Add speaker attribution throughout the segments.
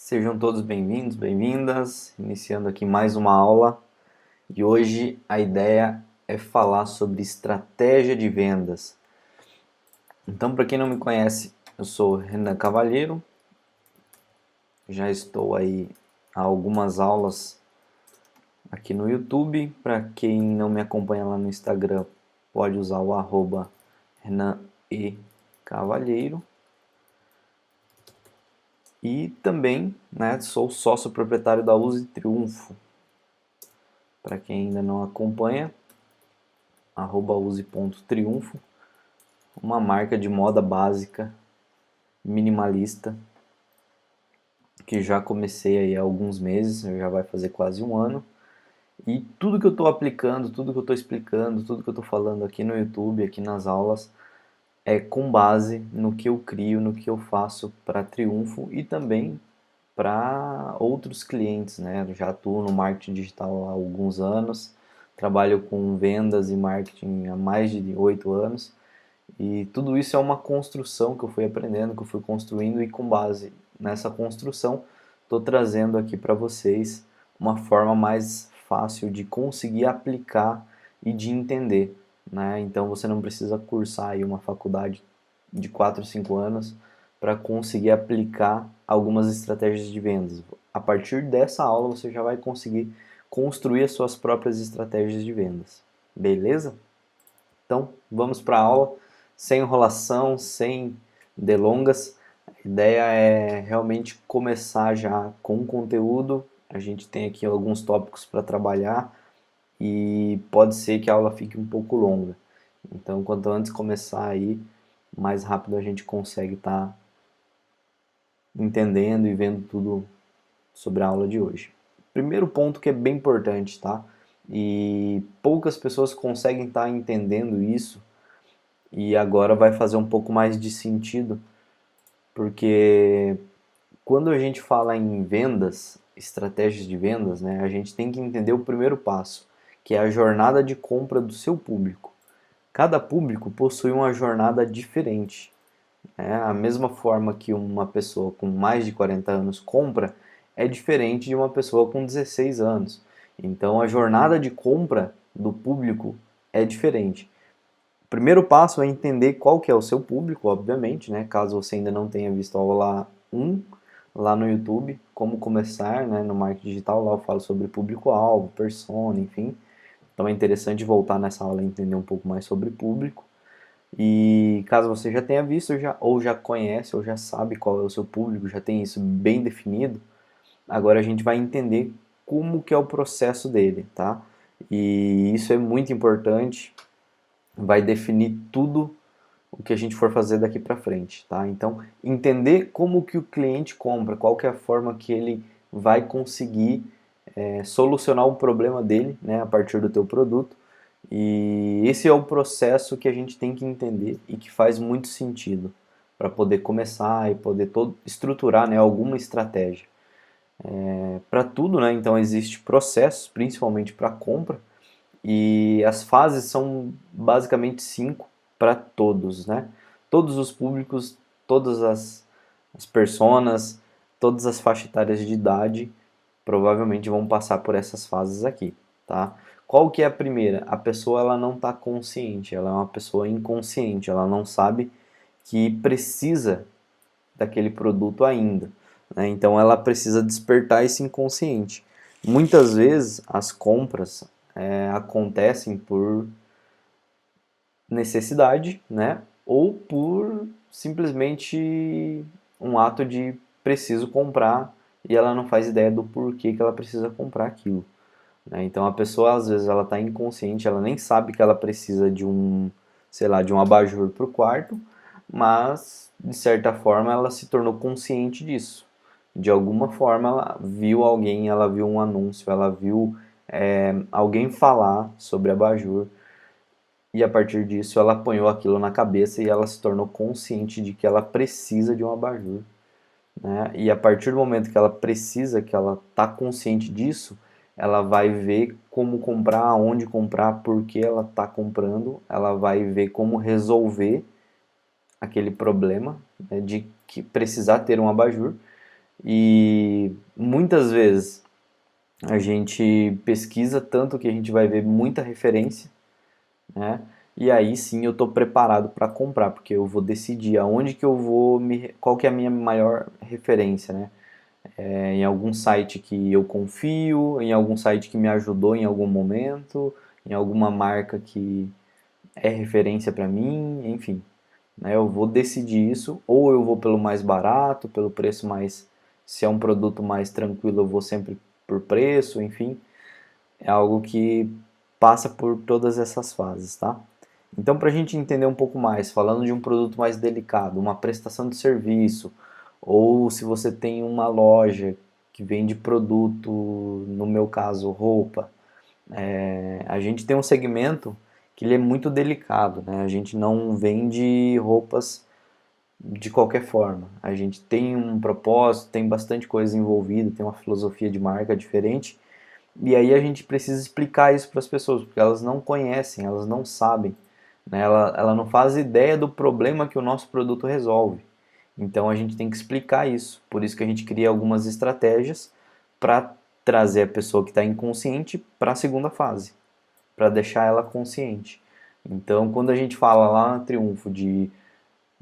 Speaker 1: Sejam todos bem-vindos, bem-vindas, iniciando aqui mais uma aula e hoje a ideia é falar sobre estratégia de vendas. Então, para quem não me conhece, eu sou Renan Cavalheiro, já estou aí há algumas aulas aqui no YouTube. Para quem não me acompanha lá no Instagram, pode usar o @Renan E. Cavalheiro. E também, sou sócio proprietário da Use Triunfo. Para quem ainda não acompanha, @use.triunfo, uma marca de moda básica, minimalista, que já comecei aí há alguns meses, já vai fazer quase um ano. E tudo que eu estou aplicando, tudo que eu estou explicando, tudo que eu estou falando aqui no YouTube, aqui nas aulas, é com base no que eu crio, no que eu faço para Triunfo e também para outros clientes, né? Eu já atuo no marketing digital há alguns anos, trabalho com vendas e marketing há mais de 8 anos e tudo isso é uma construção que eu fui aprendendo, que eu fui construindo e com base nessa construção estou trazendo aqui para vocês uma forma mais fácil de conseguir aplicar e de entender, né? Então você não precisa cursar aí uma faculdade de 4 5 anos para conseguir aplicar algumas estratégias de vendas. A partir dessa aula você já vai conseguir construir as suas próprias estratégias de vendas. Beleza? Então, vamos para a aula, sem enrolação, sem delongas. A ideia é realmente começar já com o conteúdo. A gente tem aqui alguns tópicos para trabalhar e pode ser que a aula fique um pouco longa. Então, quanto antes começar aí, mais rápido a gente consegue estar entendendo e vendo tudo sobre a aula de hoje. Primeiro ponto que é bem importante, tá? E poucas pessoas conseguem estar entendendo isso e agora vai fazer um pouco mais de sentido, porque quando a gente fala em vendas, estratégias de vendas, né, a gente tem que entender o primeiro passo, que é a jornada de compra do seu público. Cada público possui uma jornada diferente. A mesma forma que uma pessoa com mais de 40 anos compra é diferente de uma pessoa com 16 anos. Então a jornada de compra do público é diferente. O primeiro passo é entender qual que é o seu público, obviamente, né? Caso você ainda não tenha visto a aula 1 lá no YouTube, como começar, né, no marketing digital, lá eu falo sobre público-alvo, persona, enfim. Então é interessante voltar nessa aula e entender um pouco mais sobre público. E caso você já tenha visto, ou já conhece, ou já sabe qual é o seu público, já tem isso bem definido, agora a gente vai entender como que é o processo dele, tá? E isso é muito importante, vai definir tudo o que a gente for fazer daqui para frente, tá? Então, entender como que o cliente compra, qual que é a forma que ele vai conseguir solucionar o problema dele, né, a partir do teu produto. E esse é o processo que a gente tem que entender e que faz muito sentido para poder começar e poder estruturar, né, alguma estratégia. Para tudo, né, então existe processos, principalmente para compra, e as fases são basicamente 5 para todos, né? Todos os públicos, todas as personas, todas as faixas etárias de idade provavelmente vão passar por essas fases aqui, tá? Qual que é a primeira? A pessoa ela não está consciente, ela é uma pessoa inconsciente, ela não sabe que precisa daquele produto ainda, né? Então ela precisa despertar esse inconsciente. Muitas vezes as compras acontecem por necessidade, né? Ou por simplesmente um ato de preciso comprar e ela não faz ideia do porquê que ela precisa comprar aquilo, né? Então a pessoa às vezes ela está inconsciente, ela nem sabe que ela precisa de um, sei lá, de um abajur para o quarto, mas de certa forma ela se tornou consciente disso. De alguma forma ela viu alguém, ela viu um anúncio, ela viu alguém falar sobre abajur e a partir disso ela apanhou aquilo na cabeça e ela se tornou consciente de que ela precisa de um abajur, né? E a partir do momento que ela precisa, que ela está consciente disso, ela vai ver como comprar, aonde comprar, por que ela está comprando, ela vai ver como resolver aquele problema, né, de que precisar ter um abajur E muitas vezes a gente pesquisa tanto que a gente vai ver muita referência, né? E aí sim eu estou preparado para comprar, porque eu vou decidir aonde que eu vou qual que é a minha maior referência, né? Em algum site que eu confio, em algum site que me ajudou em algum momento, em alguma marca que é referência para mim, enfim, né? Eu vou decidir isso, ou eu vou pelo mais barato, pelo preço mais, se é um produto mais tranquilo, eu vou sempre por preço, enfim, é algo que passa por todas essas fases, tá? Então, para a gente entender um pouco mais, falando de um produto mais delicado, uma prestação de serviço, ou se você tem uma loja que vende produto, no meu caso, roupa, a gente tem um segmento que ele é muito delicado, né? A gente não vende roupas de qualquer forma. A gente tem um propósito, tem bastante coisa envolvida, tem uma filosofia de marca diferente, e aí a gente precisa explicar isso para as pessoas, porque elas não conhecem, elas não sabem, né? Ela não faz ideia do problema que o nosso produto resolve. Então a gente tem que explicar isso. Por isso que a gente cria algumas estratégias para trazer a pessoa que está inconsciente para a segunda fase, para deixar ela consciente. Então, quando a gente fala lá no Triunfo de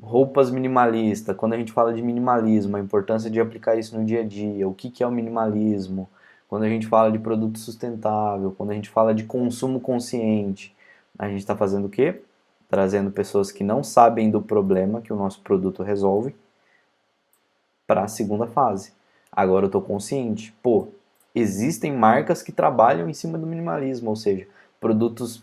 Speaker 1: roupas minimalistas, quando a gente fala de minimalismo, a importância de aplicar isso no dia a dia, o que que é o minimalismo, quando a gente fala de produto sustentável, quando a gente fala de consumo consciente, a gente está fazendo o quê? Trazendo pessoas que não sabem do problema que o nosso produto resolve para a segunda fase. Agora eu estou consciente, pô, existem marcas que trabalham em cima do minimalismo, ou seja, produtos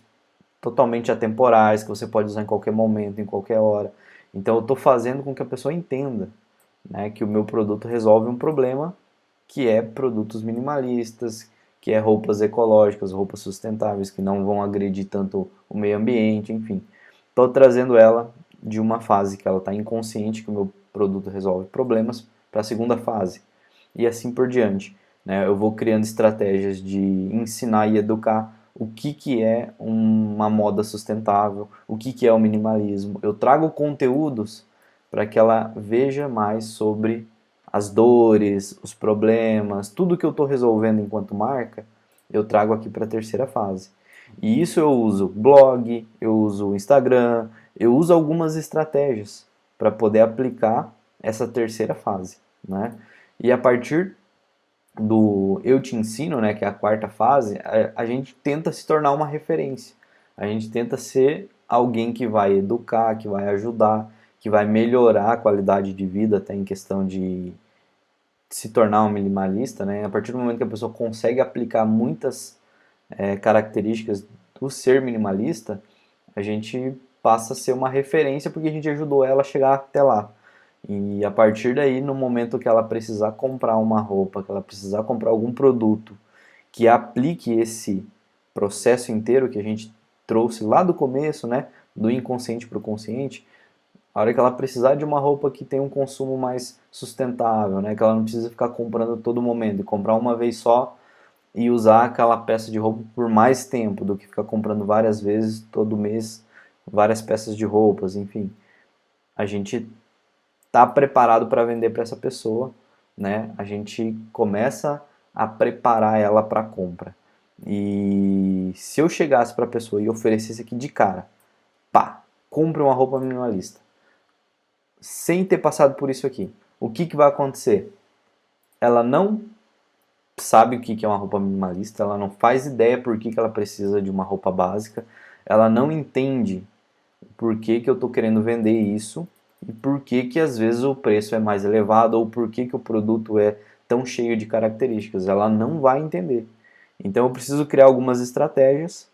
Speaker 1: totalmente atemporais, que você pode usar em qualquer momento, em qualquer hora. Então eu estou fazendo com que a pessoa entenda, né, que o meu produto resolve um problema que é produtos minimalistas, que é roupas ecológicas, roupas sustentáveis, que não vão agredir tanto o meio ambiente, enfim. Estou trazendo ela de uma fase que ela está inconsciente, que o meu produto resolve problemas, para a segunda fase. E assim por diante. Né? Eu vou criando estratégias de ensinar e educar o que, que é uma moda sustentável, o que, que é o minimalismo. Eu trago conteúdos para que ela veja mais sobre as dores, os problemas, tudo que eu estou resolvendo enquanto marca, eu trago aqui para a terceira fase. E isso eu uso blog, eu uso Instagram, eu uso algumas estratégias para poder aplicar essa terceira fase, né? E a partir do eu te ensino, né, que é a quarta fase, a gente tenta se tornar uma referência. A gente tenta ser alguém que vai educar, que vai ajudar, que vai melhorar a qualidade de vida, até em questão de se tornar um minimalista, né? A partir do momento que a pessoa consegue aplicar muitas características do ser minimalista, a gente passa a ser uma referência porque a gente ajudou ela a chegar até lá. E a partir daí, no momento que ela precisar comprar uma roupa, que ela precisar comprar algum produto que aplique esse processo inteiro que a gente trouxe lá do começo, né, do inconsciente para o consciente, a hora que ela precisar de uma roupa que tem um consumo mais sustentável, né, que ela não precisa ficar comprando todo momento, e comprar uma vez só e usar aquela peça de roupa por mais tempo do que ficar comprando várias vezes todo mês várias peças de roupas, enfim. A gente está preparado para vender para essa pessoa, né? A gente começa a preparar ela para a compra. E se eu chegasse para a pessoa e oferecesse aqui de cara, pá, compre uma roupa minimalista, sem ter passado por isso aqui, o que, que vai acontecer? Ela não sabe o que, que é uma roupa minimalista, ela não faz ideia por que, que ela precisa de uma roupa básica, ela não entende por que, que eu estou querendo vender isso e por que, que às vezes o preço é mais elevado ou por que, que o produto é tão cheio de características. Ela não vai entender. Então eu preciso criar algumas estratégias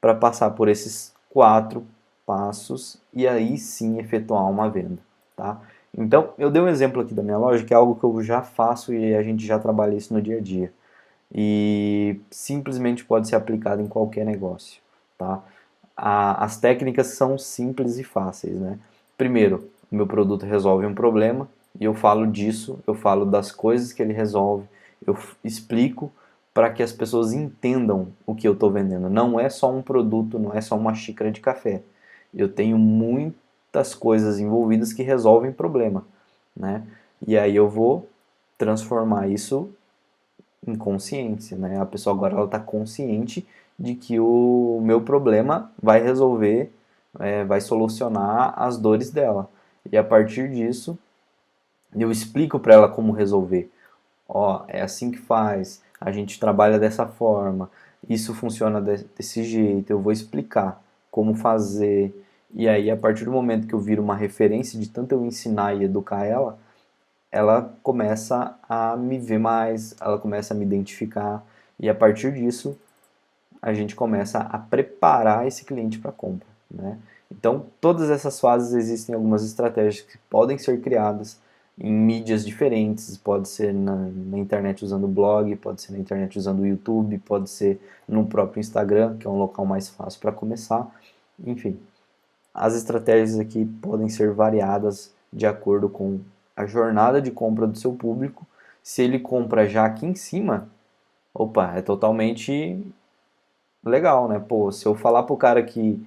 Speaker 1: para passar por esses 4 passos e aí sim efetuar uma venda. Tá? Então eu dei um exemplo aqui da minha loja que é algo que eu já faço e a gente já trabalha isso no dia a dia. E simplesmente pode ser aplicado em qualquer negócio. Tá? As técnicas são simples e fáceis, né? Primeiro, o meu produto resolve um problema e eu falo disso, eu falo das coisas que ele resolve, eu explico para que as pessoas entendam o que eu estou vendendo. Não é só um produto, não é só uma xícara de café. Eu tenho muitas coisas envolvidas que resolvem problema, né? E aí eu vou transformar isso em consciência, né? A pessoa agora ela está consciente de que o meu problema vai resolver, vai solucionar as dores dela. E a partir disso, eu explico para ela como resolver. Ó, é assim que faz, a gente trabalha dessa forma, isso funciona desse jeito, eu vou explicar como fazer. E aí, a partir do momento que eu viro uma referência de tanto eu ensinar e educar ela, ela começa a me ver mais, ela começa a me identificar, e a partir disso a gente começa a preparar esse cliente para a compra, né? Então, todas essas fases existem algumas estratégias que podem ser criadas em mídias diferentes, pode ser na internet usando blog, pode ser na internet usando o YouTube, pode ser no próprio Instagram, que é um local mais fácil para começar. Enfim, as estratégias aqui podem ser variadas de acordo com a jornada de compra do seu público. Se ele compra já aqui em cima, opa, é totalmente legal, né? Pô, se eu falar pro cara que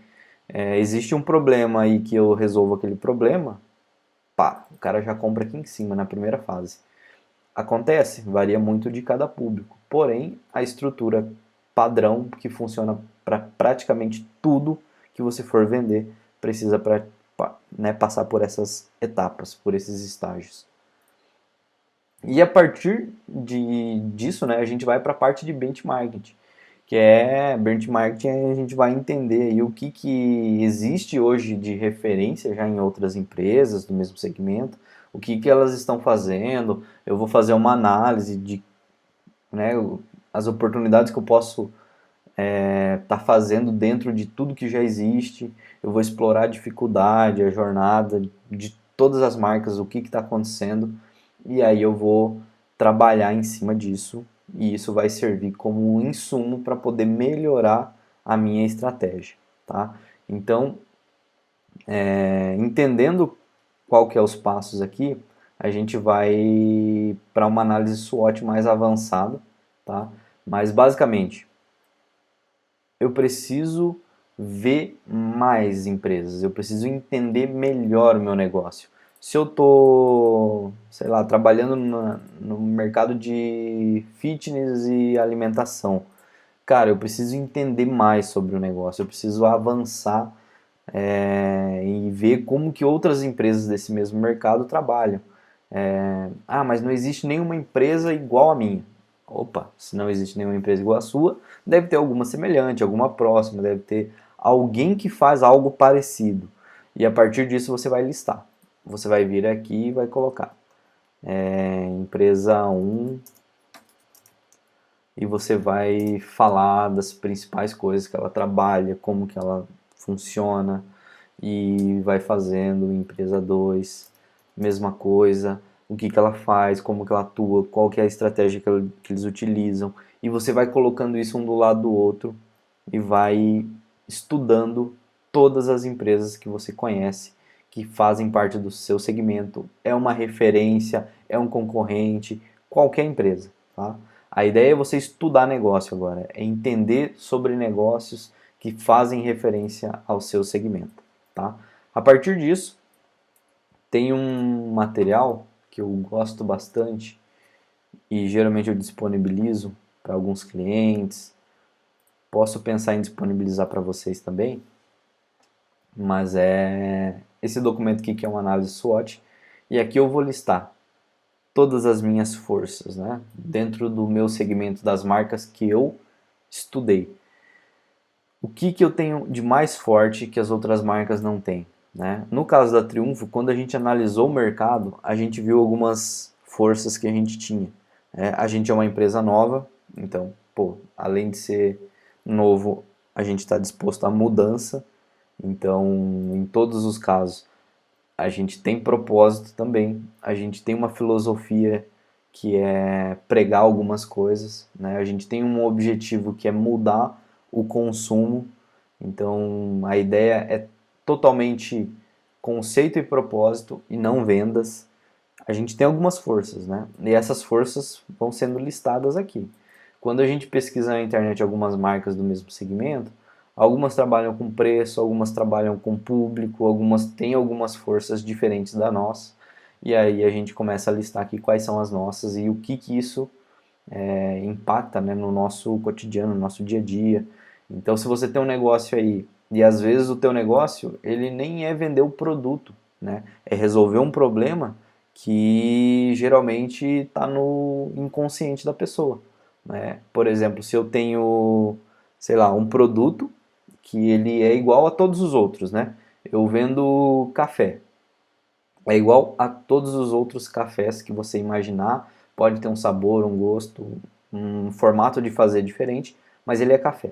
Speaker 1: existe um problema e que eu resolvo aquele problema, pá, o cara já compra aqui em cima na primeira fase. Acontece, varia muito de cada público. Porém, a estrutura padrão que funciona para praticamente tudo que você for vender precisa né, passar por essas etapas, por esses estágios. E a partir disso, né, a gente vai para a parte de benchmarking, que é benchmarking, a gente vai entender aí o que existe hoje de referência já em outras empresas do mesmo segmento, o que elas estão fazendo. Eu vou fazer uma análise de, né, as oportunidades que eu posso tá fazendo dentro de tudo que já existe. Eu vou explorar a dificuldade, a jornada de todas as marcas, o que está acontecendo, e aí eu vou trabalhar em cima disso, e isso vai servir como um insumo para poder melhorar a minha estratégia, tá? Então, entendendo qual que é os passos aqui, a gente vai para uma análise SWOT mais avançada, tá? Mas basicamente, eu preciso ver mais empresas, eu preciso entender melhor o meu negócio. Se eu estou, sei lá, trabalhando no mercado de fitness e alimentação, cara, eu preciso entender mais sobre o negócio, eu preciso avançar e ver como que outras empresas desse mesmo mercado trabalham. Mas não existe nenhuma empresa igual a minha. Opa, se não existe nenhuma empresa igual a sua, deve ter alguma semelhante, alguma próxima, deve ter alguém que faz algo parecido. E a partir disso você vai listar. Você vai vir aqui e vai colocar empresa 1 e você vai falar das principais coisas que ela trabalha, como que ela funciona, e vai fazendo empresa 2, mesma coisa, o que ela faz, como que ela atua, qual que é a estratégia que eles utilizam, e você vai colocando isso um do lado do outro e vai estudando todas as empresas que você conhece, que fazem parte do seu segmento, é uma referência, é um concorrente, qualquer empresa, tá? A ideia é você estudar negócio agora, é entender sobre negócios que fazem referência ao seu segmento, tá? A partir disso, tem um material que eu gosto bastante e geralmente eu disponibilizo para alguns clientes. Posso pensar em disponibilizar para vocês também, mas é esse documento aqui que é uma análise SWOT, e aqui eu vou listar todas as minhas forças, né, dentro do meu segmento das marcas que eu estudei. O que eu tenho de mais forte que as outras marcas não têm, né? No caso da Triunfo, quando a gente analisou o mercado, a gente viu algumas forças que a gente tinha. A gente é uma empresa nova, então, pô, além de ser novo, a gente está disposto à mudança. Então, em todos os casos, a gente tem propósito também, a gente tem uma filosofia que é pregar algumas coisas, né? A gente tem um objetivo que é mudar o consumo. Então, a ideia é totalmente conceito e propósito e não vendas. A gente tem algumas forças, né? E essas forças vão sendo listadas aqui. Quando a gente pesquisa na internet algumas marcas do mesmo segmento, algumas trabalham com preço, algumas trabalham com público, algumas têm algumas forças diferentes da nossa. e aí a gente começa a listar aqui quais são as nossas e o que que isso impacta, né, no nosso cotidiano, no nosso dia a dia. Então, se você tem um negócio aí e às vezes o teu negócio ele nem é vender o produto, né, é resolver um problema que geralmente está no inconsciente da pessoa, né? Por exemplo, se eu tenho, sei lá, um produto que ele é igual a todos os outros, né? Eu vendo café. É igual a todos os outros cafés que você imaginar. Pode ter um sabor, um gosto, um formato de fazer diferente, mas ele é café.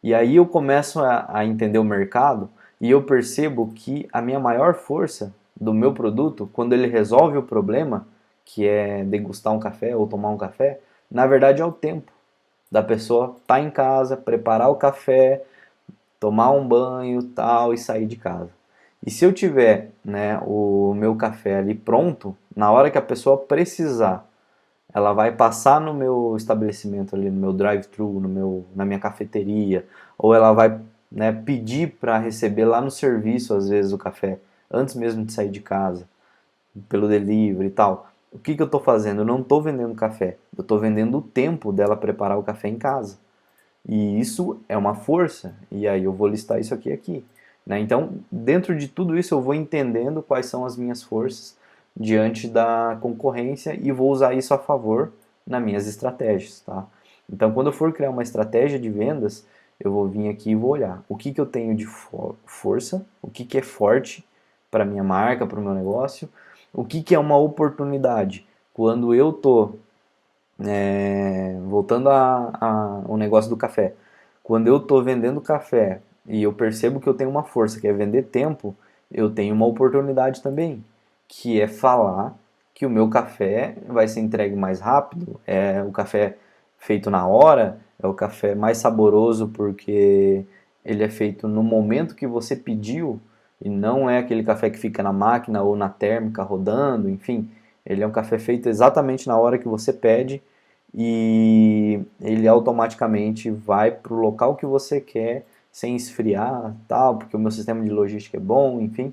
Speaker 1: E aí eu começo a entender o mercado e eu percebo que a minha maior força do meu produto, quando ele resolve o problema, que é degustar um café ou tomar um café, na verdade é o tempo da pessoa estar em casa, preparar o café, tomar um banho, tal, e sair de casa. E se eu tiver, né, o meu café ali pronto, na hora que a pessoa precisar, ela vai passar no meu estabelecimento ali, no meu drive-thru, na minha cafeteria, ou ela vai, né, pedir para receber lá no serviço, às vezes, o café, antes mesmo de sair de casa, pelo delivery e tal. O que que eu estou fazendo? Eu não estou vendendo café, eu estou vendendo o tempo dela preparar o café em casa. E isso é uma força, e aí eu vou listar isso aqui. Né? Então, dentro de tudo isso, eu vou entendendo quais são as minhas forças diante da concorrência e vou usar isso a favor nas minhas estratégias. Tá? Então, quando eu for criar uma estratégia de vendas, eu vou vir aqui e vou olhar o que, que eu tenho de força, o que, que é forte para a minha marca, para o meu negócio, o que, que é uma oportunidade. Quando eu estou voltando ao negócio do café, quando eu estou vendendo café e eu percebo que eu tenho uma força que é vender tempo, eu tenho uma oportunidade também, que é falar que o meu café vai ser entregue mais rápido, é o café feito na hora, é o café mais saboroso porque ele é feito no momento que você pediu e não é aquele café que fica na máquina ou na térmica rodando, enfim, ele é um café feito exatamente na hora que você pede e ele automaticamente vai para o local que você quer sem esfriar, tal, porque o meu sistema de logística é bom, enfim.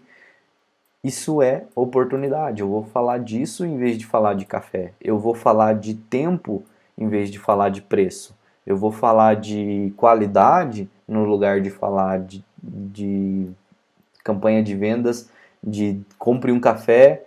Speaker 1: Isso é oportunidade. Eu vou falar disso em vez de falar de café. Eu vou falar de tempo em vez de falar de preço. Eu vou falar de qualidade no lugar de falar de campanha de vendas de compre um café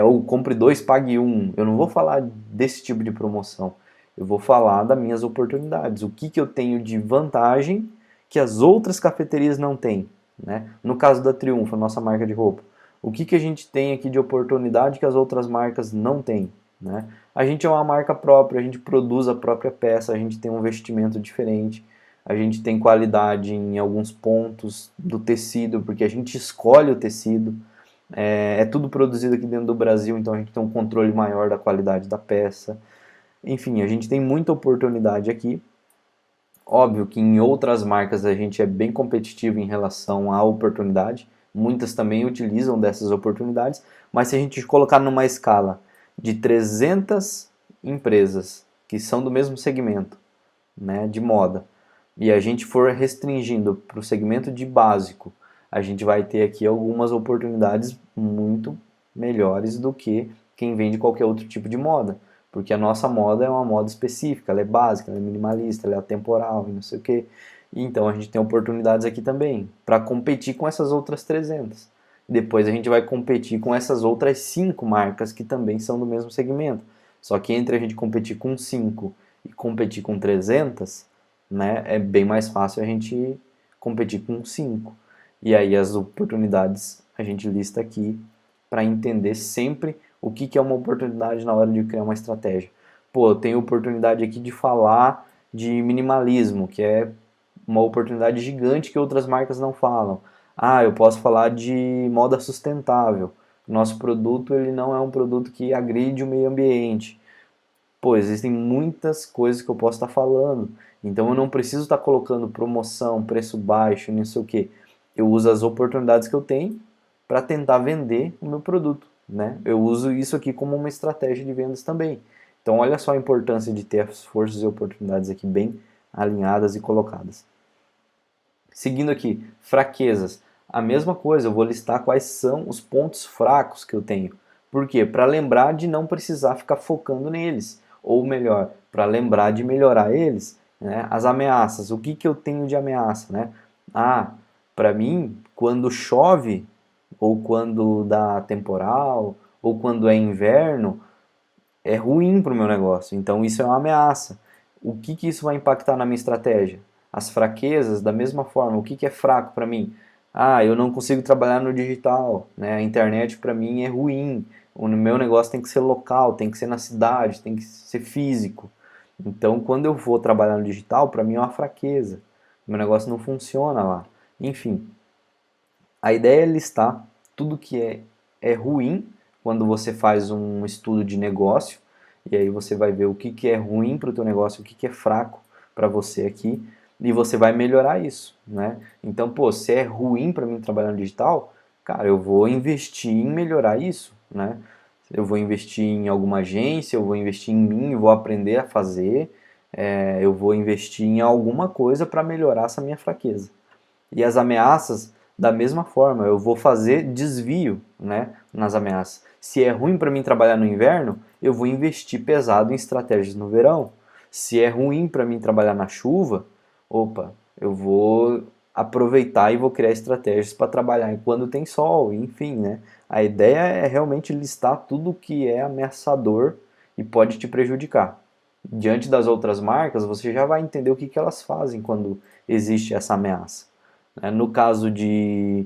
Speaker 1: ou compre dois, pague um. Eu não vou falar desse tipo de promoção. Eu vou falar das minhas oportunidades. O que, que eu tenho de vantagem que as outras cafeterias não têm. Né? No caso da Triunfo, a nossa marca de roupa. O que, que a gente tem aqui de oportunidade que as outras marcas não têm? Né? A gente é uma marca própria, a gente produz a própria peça, a gente tem um vestimento diferente, a gente tem qualidade em alguns pontos do tecido, porque a gente escolhe o tecido. É tudo produzido aqui dentro do Brasil, então a gente tem um controle maior da qualidade da peça. Enfim, a gente tem muita oportunidade aqui. Óbvio que em outras marcas a gente é bem competitivo em relação à oportunidade. Muitas também utilizam dessas oportunidades, mas se a gente colocar numa escala de 300 empresas que são do mesmo segmento, né, de moda, e a gente for restringindo para o segmento de básico, a gente vai ter aqui algumas oportunidades muito melhores do que quem vende qualquer outro tipo de moda. Porque a nossa moda é uma moda específica, ela é básica, ela é minimalista, ela é atemporal e não sei o quê. Então a gente tem oportunidades aqui também para competir com essas outras 300. Depois a gente vai competir com essas outras 5 marcas que também são do mesmo segmento. Só que entre a gente competir com 5 e competir com 300, né, é bem mais fácil a gente competir com 5. E aí as oportunidades a gente lista aqui para entender sempre o que, que é uma oportunidade na hora de criar uma estratégia. Pô, eu tenho oportunidade aqui de falar de minimalismo, que é uma oportunidade gigante que outras marcas não falam. Ah, eu posso falar de moda sustentável. Nosso produto ele não é um produto que agride o meio ambiente. Pô, existem muitas coisas que eu posso estar falando. Então eu não preciso estar colocando promoção, preço baixo, não sei o que. Eu uso as oportunidades que eu tenho para tentar vender o meu produto, né? Eu uso isso aqui como uma estratégia de vendas também. Então olha só a importância de ter as forças e oportunidades aqui bem alinhadas e colocadas. Seguindo aqui, fraquezas. A mesma coisa, eu vou listar quais são os pontos fracos que eu tenho. Por quê? Para lembrar de não precisar ficar focando neles. Ou melhor, para lembrar de melhorar eles. Né? As ameaças. O que, que eu tenho de ameaça? Né? Ah, para mim, quando chove, ou quando dá temporal, ou quando é inverno, é ruim para o meu negócio. Então isso é uma ameaça. O que, que isso vai impactar na minha estratégia? As fraquezas, da mesma forma. O que, que é fraco para mim? Ah, eu não consigo trabalhar no digital. Né? A internet para mim é ruim. O meu negócio tem que ser local, tem que ser na cidade, tem que ser físico. Então, quando eu vou trabalhar no digital, para mim é uma fraqueza. Meu negócio não funciona lá. Enfim, a ideia é listar tudo que é ruim quando você faz um estudo de negócio, e aí você vai ver o que, que é ruim para o teu negócio, o que, que é fraco para você aqui, e você vai melhorar isso, né? Então, pô, se é ruim para mim trabalhar no digital, cara, eu vou investir em melhorar isso, né? Eu vou investir em alguma agência, eu vou investir em mim, eu vou aprender a fazer, eu vou investir em alguma coisa para melhorar essa minha fraqueza. E as ameaças, da mesma forma, eu vou fazer desvio, né, nas ameaças. Se é ruim para mim trabalhar no inverno, eu vou investir pesado em estratégias no verão. Se é ruim para mim trabalhar na chuva, opa, eu vou aproveitar e vou criar estratégias para trabalhar quando tem sol, enfim, né? A ideia é realmente listar tudo que é ameaçador e pode te prejudicar. Diante das outras marcas, você já vai entender o que, que elas fazem quando existe essa ameaça. No caso de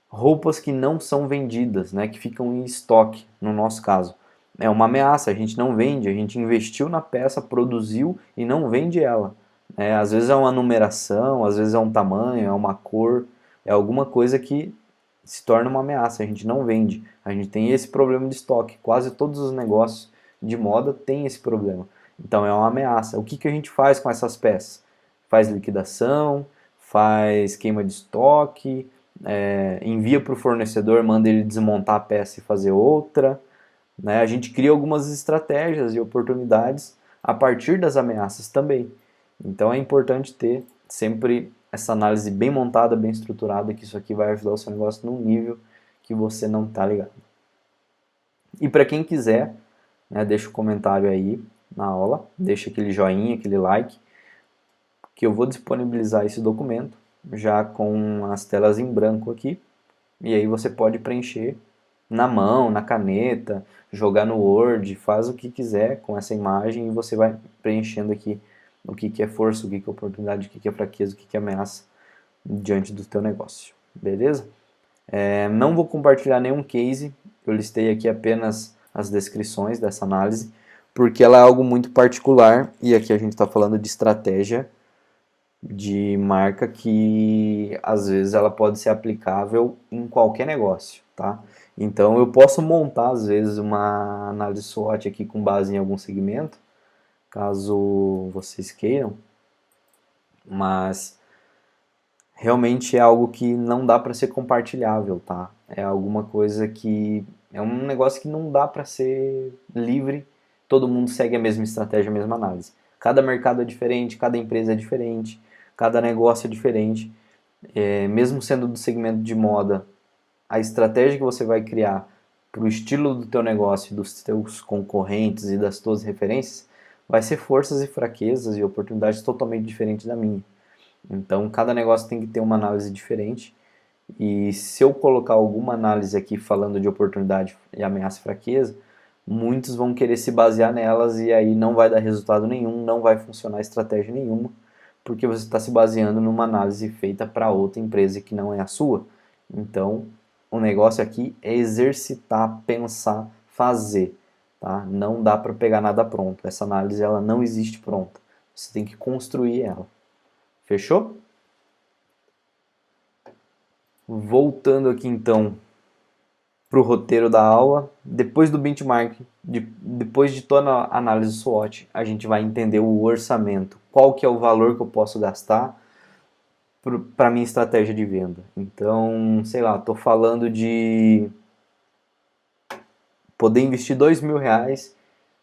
Speaker 1: roupas que não são vendidas, né, que ficam em estoque, no nosso caso. É uma ameaça, a gente não vende, a gente investiu na peça, produziu e não vende ela. Às vezes é uma numeração, às vezes é um tamanho, é uma cor, é alguma coisa que se torna uma ameaça, a gente não vende. A gente tem esse problema de estoque, quase todos os negócios de moda têm esse problema. Então é uma ameaça. O que, que a gente faz com essas peças? Faz liquidação, faz queima de estoque, envia para o fornecedor, manda ele desmontar a peça e fazer outra. Né? A gente cria algumas estratégias e oportunidades a partir das ameaças também. Então é importante ter sempre essa análise bem montada, bem estruturada, que isso aqui vai ajudar o seu negócio num nível que você não está ligado. E para quem quiser, né, deixa o um comentário aí na aula, deixa aquele joinha, aquele like, que eu vou disponibilizar esse documento já com as telas em branco aqui, e aí você pode preencher na mão, na caneta, jogar no Word, faz o que quiser com essa imagem e você vai preenchendo aqui o que, que é força, o que, que é oportunidade, o que, que é fraqueza, o que, que é ameaça diante do teu negócio, beleza? Não vou compartilhar nenhum case, eu listei aqui apenas as descrições dessa análise, porque ela é algo muito particular e aqui a gente está falando de estratégia de marca que às vezes ela pode ser aplicável em qualquer negócio, tá? Então eu posso montar às vezes uma análise SWOT aqui com base em algum segmento, caso vocês queiram, mas realmente é algo que não dá para ser compartilhável, tá? É alguma coisa que é um negócio que não dá para ser livre, todo mundo segue a mesma estratégia, a mesma análise. Cada mercado é diferente, cada empresa é diferente, cada negócio é diferente. Mesmo sendo do segmento de moda, a estratégia que você vai criar para o estilo do teu negócio, dos teus concorrentes e das tuas referências, vai ser forças e fraquezas e oportunidades totalmente diferentes da minha. Então, cada negócio tem que ter uma análise diferente. E se eu colocar alguma análise aqui falando de oportunidade e ameaça e fraqueza, muitos vão querer se basear nelas e aí não vai dar resultado nenhum, não vai funcionar estratégia nenhuma, porque você está se baseando numa análise feita para outra empresa que não é a sua. Então, o negócio aqui é exercitar, pensar, fazer. Tá? Não dá para pegar nada pronto. Essa análise ela não existe pronta. Você tem que construir ela. Fechou? Voltando aqui então para o roteiro da aula, depois do benchmark, depois de toda a análise SWOT, a gente vai entender o orçamento. Qual que é o valor que eu posso gastar para minha estratégia de venda. Então, sei lá, estou falando de poder investir R$ 2.000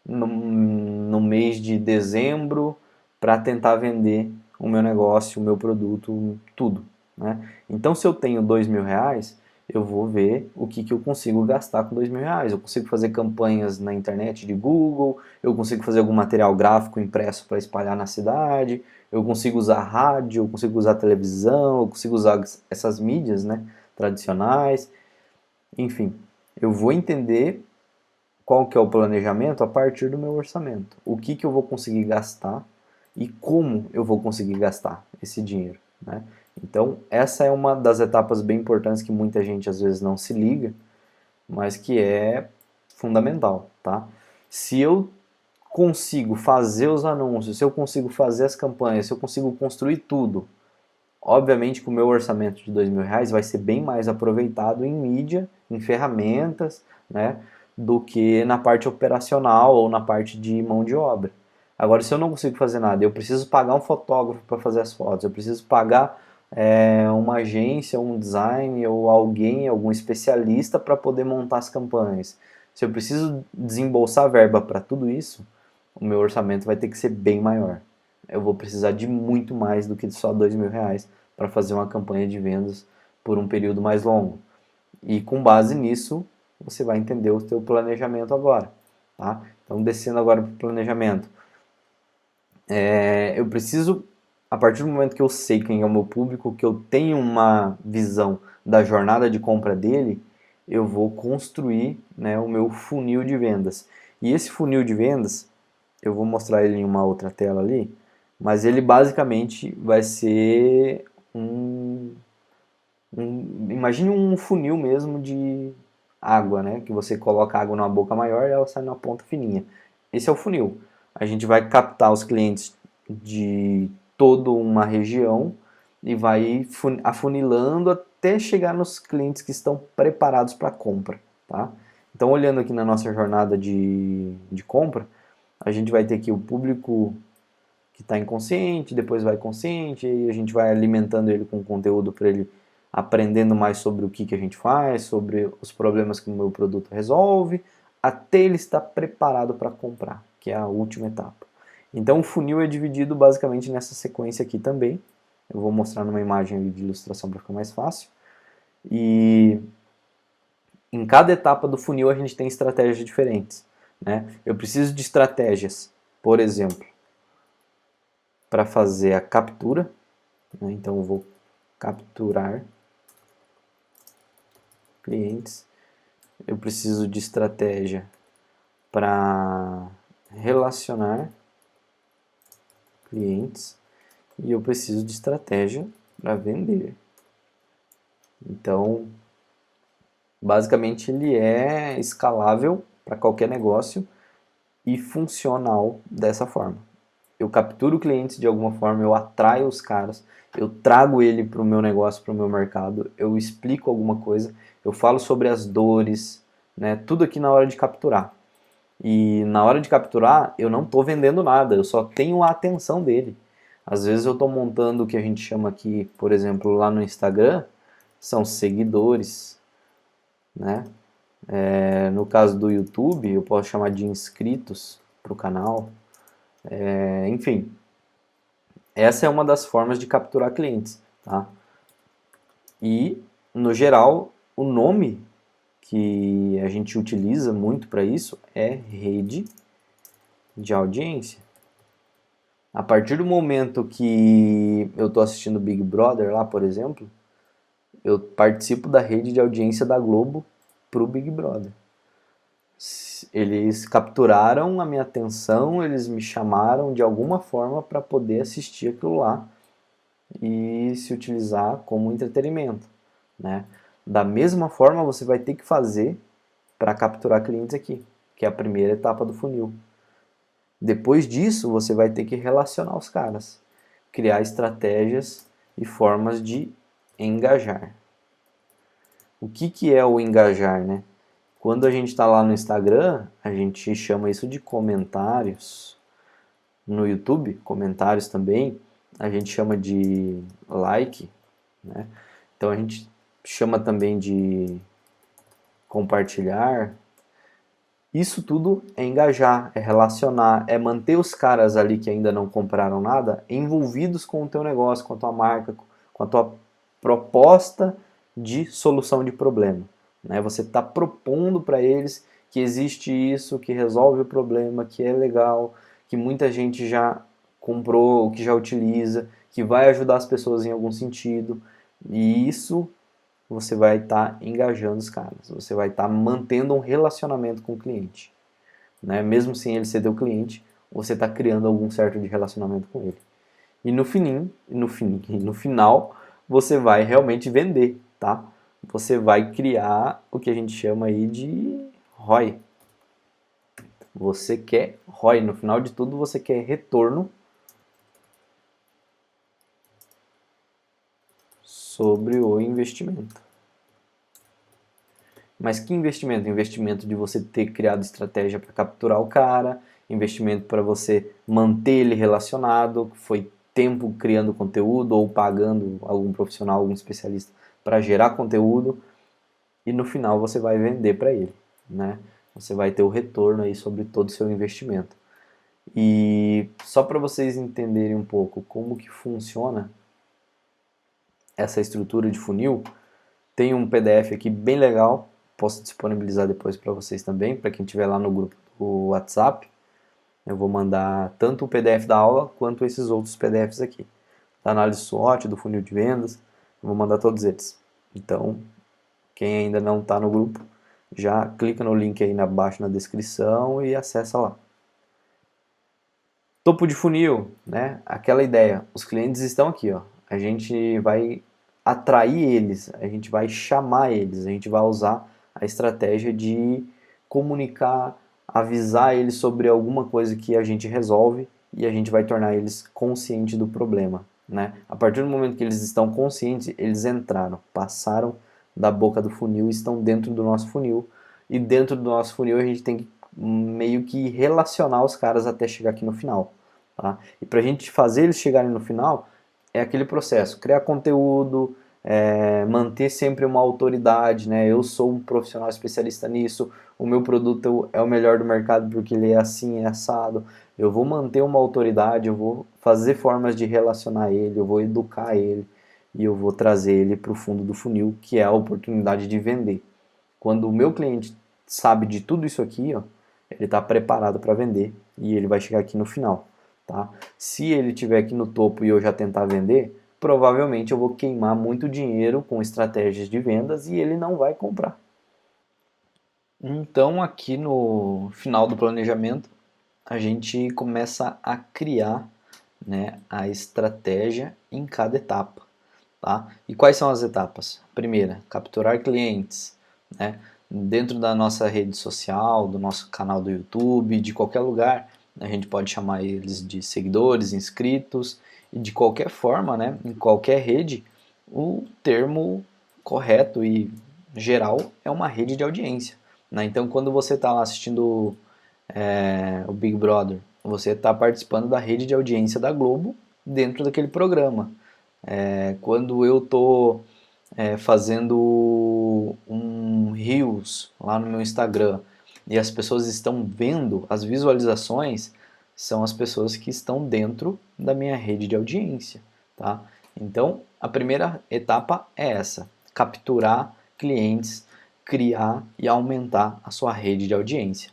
Speaker 1: no mês de dezembro para tentar vender o meu negócio, o meu produto, tudo. Né? Então, se eu tenho R$ 2.000, eu vou ver o que eu consigo gastar com R$ 2.000. Eu consigo fazer campanhas na internet de Google, eu consigo fazer algum material gráfico impresso para espalhar na cidade, eu consigo usar rádio, eu consigo usar televisão, eu consigo usar essas mídias, né, tradicionais. Enfim, eu vou entender qual que é o planejamento a partir do meu orçamento. O que eu vou conseguir gastar e como eu vou conseguir gastar esse dinheiro, né? Então, essa é uma das etapas bem importantes que muita gente às vezes não se liga, mas que é fundamental, tá? Se eu consigo fazer os anúncios, se eu consigo fazer as campanhas, se eu consigo construir tudo, obviamente que o meu orçamento de R$ 2.000 vai ser bem mais aproveitado em mídia, em ferramentas, né, do que na parte operacional ou na parte de mão de obra. Agora, se eu não consigo fazer nada, eu preciso pagar um fotógrafo para fazer as fotos, eu preciso pagar uma agência, um design ou alguém, algum especialista para poder montar as campanhas. Se eu preciso desembolsar verba para tudo isso, o meu orçamento vai ter que ser bem maior. Eu vou precisar de muito mais do que só R$ 2.000 para fazer uma campanha de vendas por um período mais longo. E com base nisso, você vai entender o seu planejamento agora. Tá? Então, descendo agora para o planejamento. Eu preciso, a partir do momento que eu sei quem é o meu público, que eu tenho uma visão da jornada de compra dele, eu vou construir, né, o meu funil de vendas. E esse funil de vendas, eu vou mostrar ele em uma outra tela ali, mas ele basicamente vai ser imagine um funil mesmo de água, né? Que você coloca água numa boca maior e ela sai na ponta fininha. Esse é o funil. A gente vai captar os clientes de toda uma região e vai afunilando até chegar nos clientes que estão preparados para compra, tá? Então, olhando aqui na nossa jornada de compra, a gente vai ter aqui o público que está inconsciente, depois vai consciente, e a gente vai alimentando ele com conteúdo para ele aprendendo mais sobre o que a gente faz, sobre os problemas que o meu produto resolve, até ele estar preparado para comprar, que é a última etapa. Então o funil é dividido basicamente nessa sequência aqui também. Eu vou mostrar numa imagem de ilustração para ficar mais fácil. E em cada etapa do funil a gente tem estratégias diferentes, né? Eu preciso de estratégias, por exemplo, para fazer a captura, né? Então eu vou capturar clientes. Eu preciso de estratégia para relacionar clientes e eu preciso de estratégia para vender. Então, basicamente ele é escalável para qualquer negócio e funcional dessa forma. Eu capturo clientes de alguma forma, eu atraio os caras, eu trago ele para o meu negócio, para o meu mercado, eu explico alguma coisa, eu falo sobre as dores, né, tudo aqui na hora de capturar. E na hora de capturar, eu não estou vendendo nada, eu só tenho a atenção dele. Às vezes eu estou montando o que a gente chama aqui, por exemplo, lá no Instagram, são seguidores, né? No caso do YouTube, eu posso chamar de inscritos para o canal. Enfim, essa é uma das formas de capturar clientes, tá? E, no geral, o nome que a gente utiliza muito para isso é rede de audiência. A partir do momento que eu estou assistindo Big Brother lá, por exemplo, eu participo da rede de audiência da Globo para o Big Brother. Eles capturaram a minha atenção, eles me chamaram de alguma forma para poder assistir aquilo lá e se utilizar como entretenimento, né? Da mesma forma você vai ter que fazer para capturar clientes aqui, que é a primeira etapa do funil. Depois disso, você vai ter que relacionar os caras, criar estratégias e formas de engajar. O que é o engajar, né? Quando a gente está lá no Instagram, a gente chama isso de comentários. No YouTube, comentários também, a gente chama de like, né? Então a gente chama também de compartilhar. Isso tudo é engajar, é relacionar, é manter os caras ali que ainda não compraram nada envolvidos com o teu negócio, com a tua marca, com a tua proposta de solução de problema, né? Você está propondo para eles que existe isso, que resolve o problema, que é legal, que muita gente já comprou, que já utiliza, que vai ajudar as pessoas em algum sentido. E isso você vai estar engajando os caras, você vai estar mantendo um relacionamento com o cliente, né? Mesmo sem ele ser teu cliente, você está criando algum certo de relacionamento com ele. E no final, você vai realmente vender, tá? Você vai criar o que a gente chama aí de ROI. Você quer ROI, no final de tudo você quer retorno sobre o investimento. Mas que investimento? Investimento de você ter criado estratégia para capturar o cara, investimento para você manter ele relacionado, foi tempo criando conteúdo ou pagando algum profissional, algum especialista para gerar conteúdo, e no final você vai vender para ele, né? Você vai ter o retorno aí sobre todo o seu investimento. E só para vocês entenderem um pouco como que funciona essa estrutura de funil, tem um PDF aqui bem legal, posso disponibilizar depois para vocês também, para quem estiver lá no grupo do WhatsApp. Eu vou mandar tanto o PDF da aula quanto esses outros PDFs aqui. Da análise SWOT, do funil de vendas, eu vou mandar todos eles. Então, quem ainda não está no grupo, já clica no link aí abaixo na descrição e acessa lá. Topo de funil, né? Aquela ideia. Os clientes estão aqui, ó. A gente vai atrair eles, a gente vai chamar eles, a gente vai usar a estratégia de comunicar, avisar eles sobre alguma coisa que a gente resolve e a gente vai tornar eles conscientes do problema, né? A partir do momento que eles estão conscientes, eles entraram, passaram da boca do funil, estão dentro do nosso funil, e dentro do nosso funil a gente tem que meio que relacionar os caras até chegar aqui no final, tá? E para a gente fazer eles chegarem no final, é aquele processo, criar conteúdo, manter sempre uma autoridade, né? Eu sou um profissional especialista nisso, o meu produto é o melhor do mercado porque ele é assim, é assado. Eu vou manter uma autoridade, eu vou fazer formas de relacionar ele, eu vou educar ele e eu vou trazer ele para o fundo do funil, que é a oportunidade de vender. Quando o meu cliente sabe de tudo isso aqui, ó, ele está preparado para vender e ele vai chegar aqui no final. Tá? Se ele estiver aqui no topo e eu já tentar vender, provavelmente eu vou queimar muito dinheiro com estratégias de vendas e ele não vai comprar. Então, aqui no final do planejamento, a gente começa a criar, né, a estratégia em cada etapa. Tá? E quais são as etapas? Primeira, capturar clientes, né? Dentro da nossa rede social, do nosso canal do YouTube, de qualquer lugar, a gente pode chamar eles de seguidores, inscritos, e de qualquer forma, né, em qualquer rede, o termo correto e geral é uma rede de audiência, né? Então, quando você está lá assistindo o Big Brother, você está participando da rede de audiência da Globo dentro daquele programa. Quando eu estou fazendo um Reels lá no meu Instagram e as pessoas estão vendo as visualizações, são as pessoas que estão dentro da minha rede de audiência, tá? Então, a primeira etapa é essa: capturar clientes, criar e aumentar a sua rede de audiência.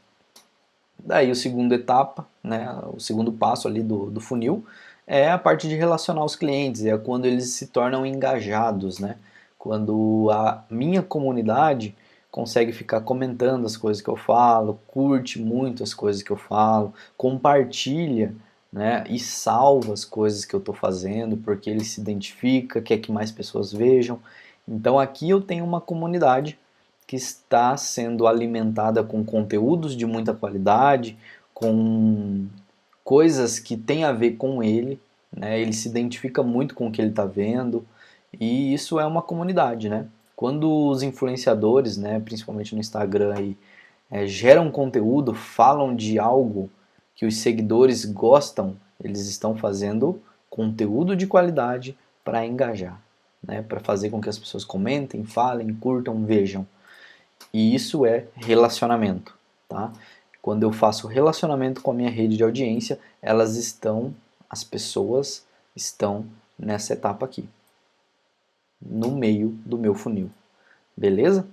Speaker 1: Daí, a segunda etapa, né, o segundo passo ali do funil, é a parte de relacionar os clientes, é quando eles se tornam engajados, né? Quando a minha comunidade consegue ficar comentando as coisas que eu falo, curte muito as coisas que eu falo, compartilha, né, e salva as coisas que eu estou fazendo, porque ele se identifica, quer que mais pessoas vejam. Então aqui eu tenho uma comunidade que está sendo alimentada com conteúdos de muita qualidade, com coisas que têm a ver com ele, né? Ele se identifica muito com o que ele está vendo, e isso é uma comunidade, né? Quando os influenciadores, né, principalmente no Instagram, aí, geram conteúdo, falam de algo que os seguidores gostam, eles estão fazendo conteúdo de qualidade para engajar, né? Para fazer com que as pessoas comentem, falem, curtam, vejam. E isso é relacionamento, tá? Quando eu faço relacionamento com a minha rede de audiência, as pessoas estão nessa etapa aqui. no meio do meu funil. Beleza?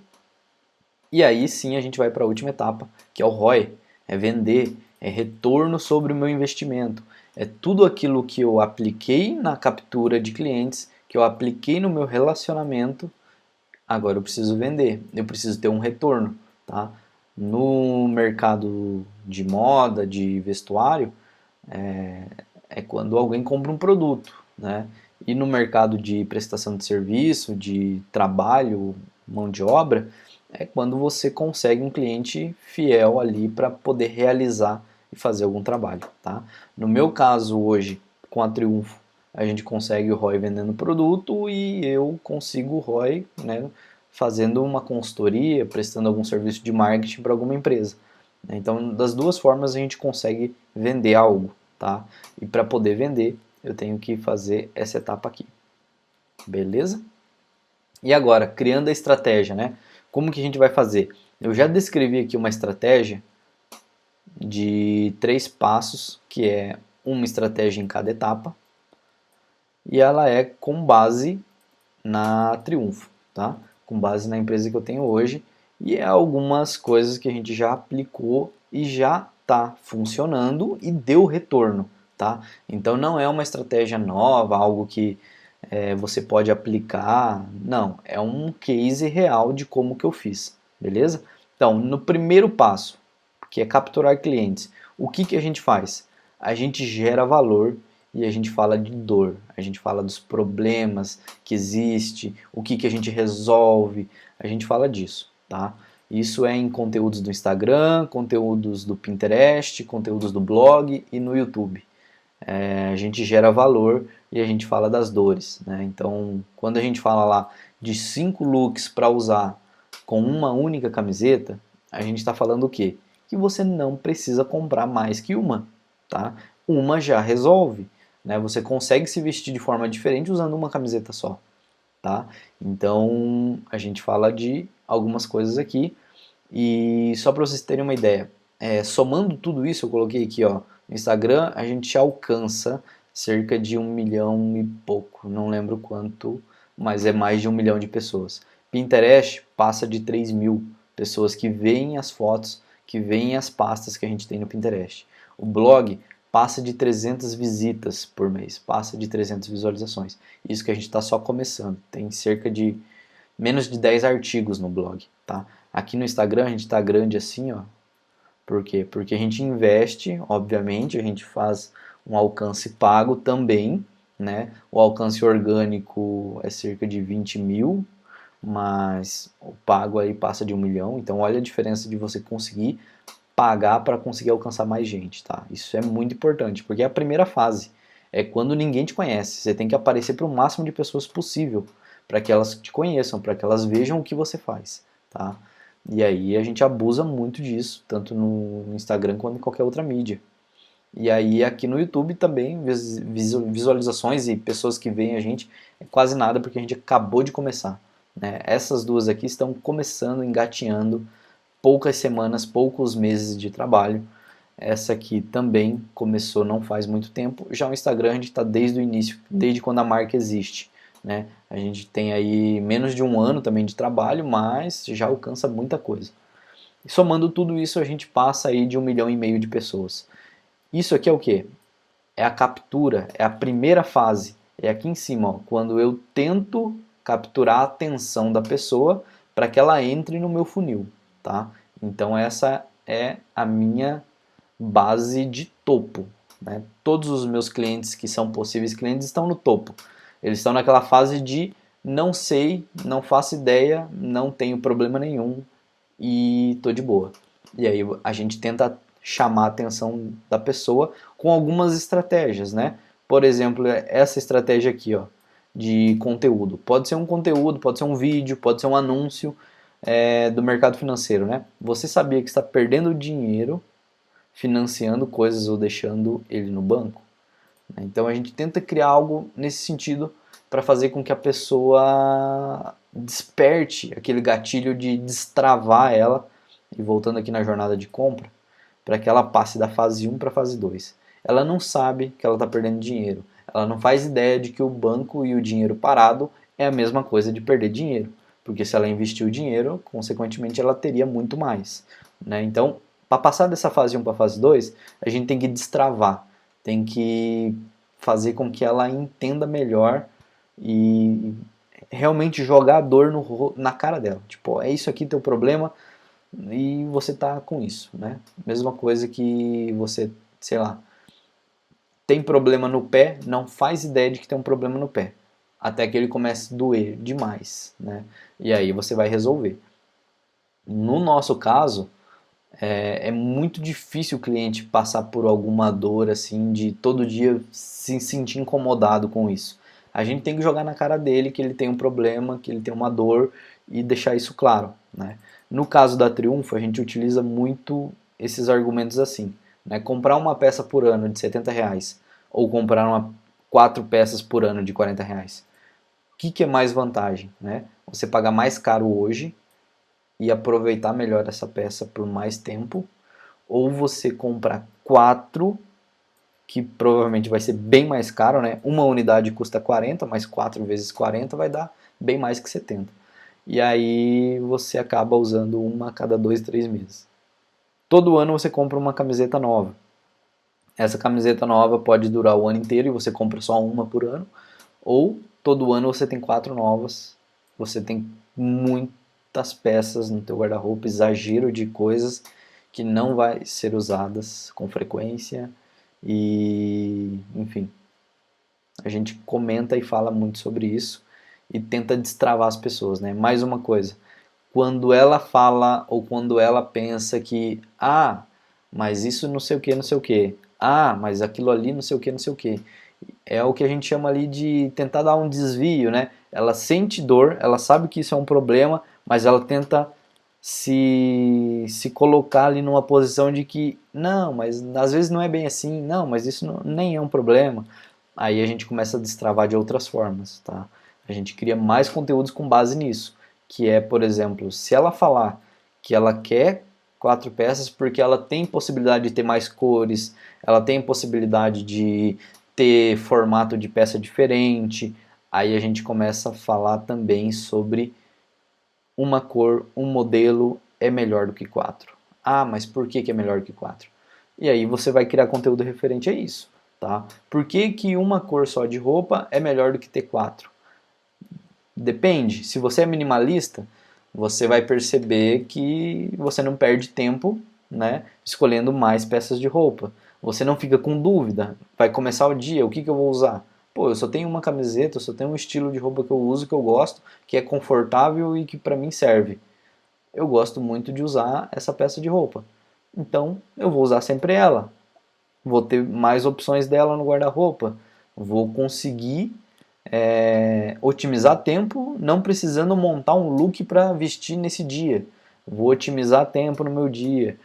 Speaker 1: E aí sim a gente vai para a última etapa, que é o ROI, é vender, é retorno sobre o meu investimento. É tudo aquilo que eu apliquei na captura de clientes, que eu apliquei no meu relacionamento, agora eu preciso vender, eu preciso ter um retorno, tá? No mercado de moda, de vestuário, é quando alguém compra um produto, né? E no mercado de prestação de serviço, de trabalho, mão de obra, é quando você consegue um cliente fiel ali para poder realizar e fazer algum trabalho, tá? No meu caso hoje, com a Triunfo, a gente consegue o ROI vendendo produto e eu consigo o ROI, né, fazendo uma consultoria, prestando algum serviço de marketing para alguma empresa. Então, das duas formas a gente consegue vender algo, tá? E para poder vender, eu tenho que fazer essa etapa aqui. Beleza? E agora, criando a estratégia, né? Como que a gente vai fazer? Eu já descrevi aqui uma estratégia de 3 passos, que é uma estratégia em cada etapa, e ela é com base na Triunfo, tá? Com base na empresa que eu tenho hoje, e é algumas coisas que a gente já aplicou e já está funcionando e deu retorno, tá? Então não é uma estratégia nova, algo que você pode aplicar, não, é um case real de como que eu fiz, beleza? Então, no primeiro passo, que é capturar clientes, o que que a gente faz? A gente gera valor e a gente fala de dor, a gente fala dos problemas que existe, o que que a gente resolve, a gente fala disso, tá? Isso é em conteúdos do Instagram, conteúdos do Pinterest, conteúdos do blog e no YouTube. A gente gera valor e a gente fala das dores, né? Então, quando a gente fala lá de 5 looks para usar com uma única camiseta, a gente está falando o quê? Que você não precisa comprar mais que uma, tá? Uma já resolve, né? Você consegue se vestir de forma diferente usando uma camiseta só, tá? Então, a gente fala de algumas coisas aqui e só para vocês terem uma ideia, somando tudo isso, eu coloquei aqui, ó, no Instagram a gente alcança cerca de 1 milhão e pouco, não lembro quanto, mas é mais de 1 milhão de pessoas. Pinterest passa de 3 mil pessoas que veem as fotos, que veem as pastas que a gente tem no Pinterest. O blog passa de 300 visitas por mês, passa de 300 visualizações. Isso que a gente está só começando, tem cerca de menos de 10 artigos no blog, tá? Aqui no Instagram a gente está grande assim, ó. Por quê? Porque a gente investe, obviamente, a gente faz um alcance pago também, né? O alcance orgânico é cerca de 20 mil, mas o pago aí passa de 1 milhão. Então olha a diferença de você conseguir pagar para conseguir alcançar mais gente, tá? Isso é muito importante, porque é a primeira fase. É quando ninguém te conhece. Você tem que aparecer para o máximo de pessoas possível, para que elas te conheçam, para que elas vejam o que você faz, tá? E aí a gente abusa muito disso, tanto no Instagram quanto em qualquer outra mídia. E aí aqui no YouTube também, visualizações e pessoas que veem a gente é quase nada, porque a gente acabou de começar, né? Essas duas aqui estão começando, engatinhando, poucas semanas, poucos meses de trabalho. Essa aqui também começou não faz muito tempo. Já o Instagram a gente está desde o início, desde quando a marca existe, né? A gente tem aí menos de 1 ano também de trabalho, mas já alcança muita coisa. E somando tudo isso, a gente passa aí de 1,5 milhão de pessoas. Isso aqui é o que? É a captura, é a primeira fase. É aqui em cima, ó, quando eu tento capturar a atenção da pessoa para que ela entre no meu funil, tá? Então essa é a minha base de topo, né? Todos os meus clientes que são possíveis clientes estão no topo. Eles estão naquela fase de não sei, não faço ideia, não tenho problema nenhum e tô de boa. E aí a gente tenta chamar a atenção da pessoa com algumas estratégias, né? Por exemplo, essa estratégia aqui, ó, de conteúdo. Pode ser um conteúdo, pode ser um vídeo, pode ser um anúncio do mercado financeiro, né? Você sabia que está perdendo dinheiro financiando coisas ou deixando ele no banco? Então a gente tenta criar algo nesse sentido para fazer com que a pessoa desperte aquele gatilho de destravar ela, e voltando aqui na jornada de compra, para que ela passe da fase 1 para a fase 2. Ela não sabe que ela está perdendo dinheiro, ela não faz ideia de que o banco e o dinheiro parado é a mesma coisa de perder dinheiro, porque se ela investiu o dinheiro, consequentemente ela teria muito mais, né? Então, para passar dessa fase 1 para a fase 2, a gente tem que destravar, tem que fazer com que ela entenda melhor e realmente jogar a dor na cara dela. Tipo, é isso aqui teu problema e você tá com isso, né? Mesma coisa que você, sei lá, tem problema no pé, não faz ideia de que tem um problema no pé, até que ele comece a doer demais, né? E aí você vai resolver. No nosso caso, é muito difícil o cliente passar por alguma dor assim, de todo dia se sentir incomodado com isso. A gente tem que jogar na cara dele que ele tem um problema, que ele tem uma dor e deixar isso claro, né? No caso da Triunfo, a gente utiliza muito esses argumentos assim, né? Comprar uma peça por ano de R$ 70 ou comprar 4 peças por ano de R$ 40. O que é mais vantagem, né? Você pagar mais caro hoje e aproveitar melhor essa peça por mais tempo, ou você comprar 4, que provavelmente vai ser bem mais caro, né? Uma unidade custa 40, mas 4 vezes 40 vai dar bem mais que 70. E aí você acaba usando uma a cada 2, 3 meses. Todo ano você compra uma camiseta nova. Essa camiseta nova pode durar o ano inteiro e você compra só uma por ano, ou todo ano você tem 4 novas, você tem muitas peças no teu guarda-roupa, exagero de coisas que não vai ser usadas com frequência e, enfim, a gente comenta e fala muito sobre isso e tenta destravar as pessoas, né? Mais uma coisa, quando ela fala ou quando ela pensa que, mas isso não sei o que, não sei o que, mas aquilo ali não sei o que, não sei o que, é o que a gente chama ali de tentar dar um desvio, né? Ela sente dor, ela sabe que isso é um problema, mas ela tenta se colocar ali numa posição de que, não, mas às vezes não é bem assim, não, mas isso não, nem é um problema. Aí a gente começa a destravar de outras formas, tá? A gente cria mais conteúdos com base nisso, que é, por exemplo, se ela falar que ela quer 4 peças porque ela tem possibilidade de ter mais cores, ela tem possibilidade de ter formato de peça diferente, aí a gente começa a falar também sobre uma cor, um modelo é melhor do que 4. Mas por que é melhor que 4? E aí você vai criar conteúdo referente a isso, tá? Por que uma cor só de roupa é melhor do que ter 4? Depende. Se você é minimalista, você vai perceber que você não perde tempo, né, escolhendo mais peças de roupa. Você não fica com dúvida. Vai começar o dia, o que eu vou usar? Pô, eu só tenho uma camiseta, eu só tenho um estilo de roupa que eu uso, que eu gosto, que é confortável e que para mim serve. Eu gosto muito de usar essa peça de roupa. Então, eu vou usar sempre ela. Vou ter mais opções dela no guarda-roupa. Vou conseguir otimizar tempo, não precisando montar um look para vestir nesse dia. Vou otimizar tempo no meu dia.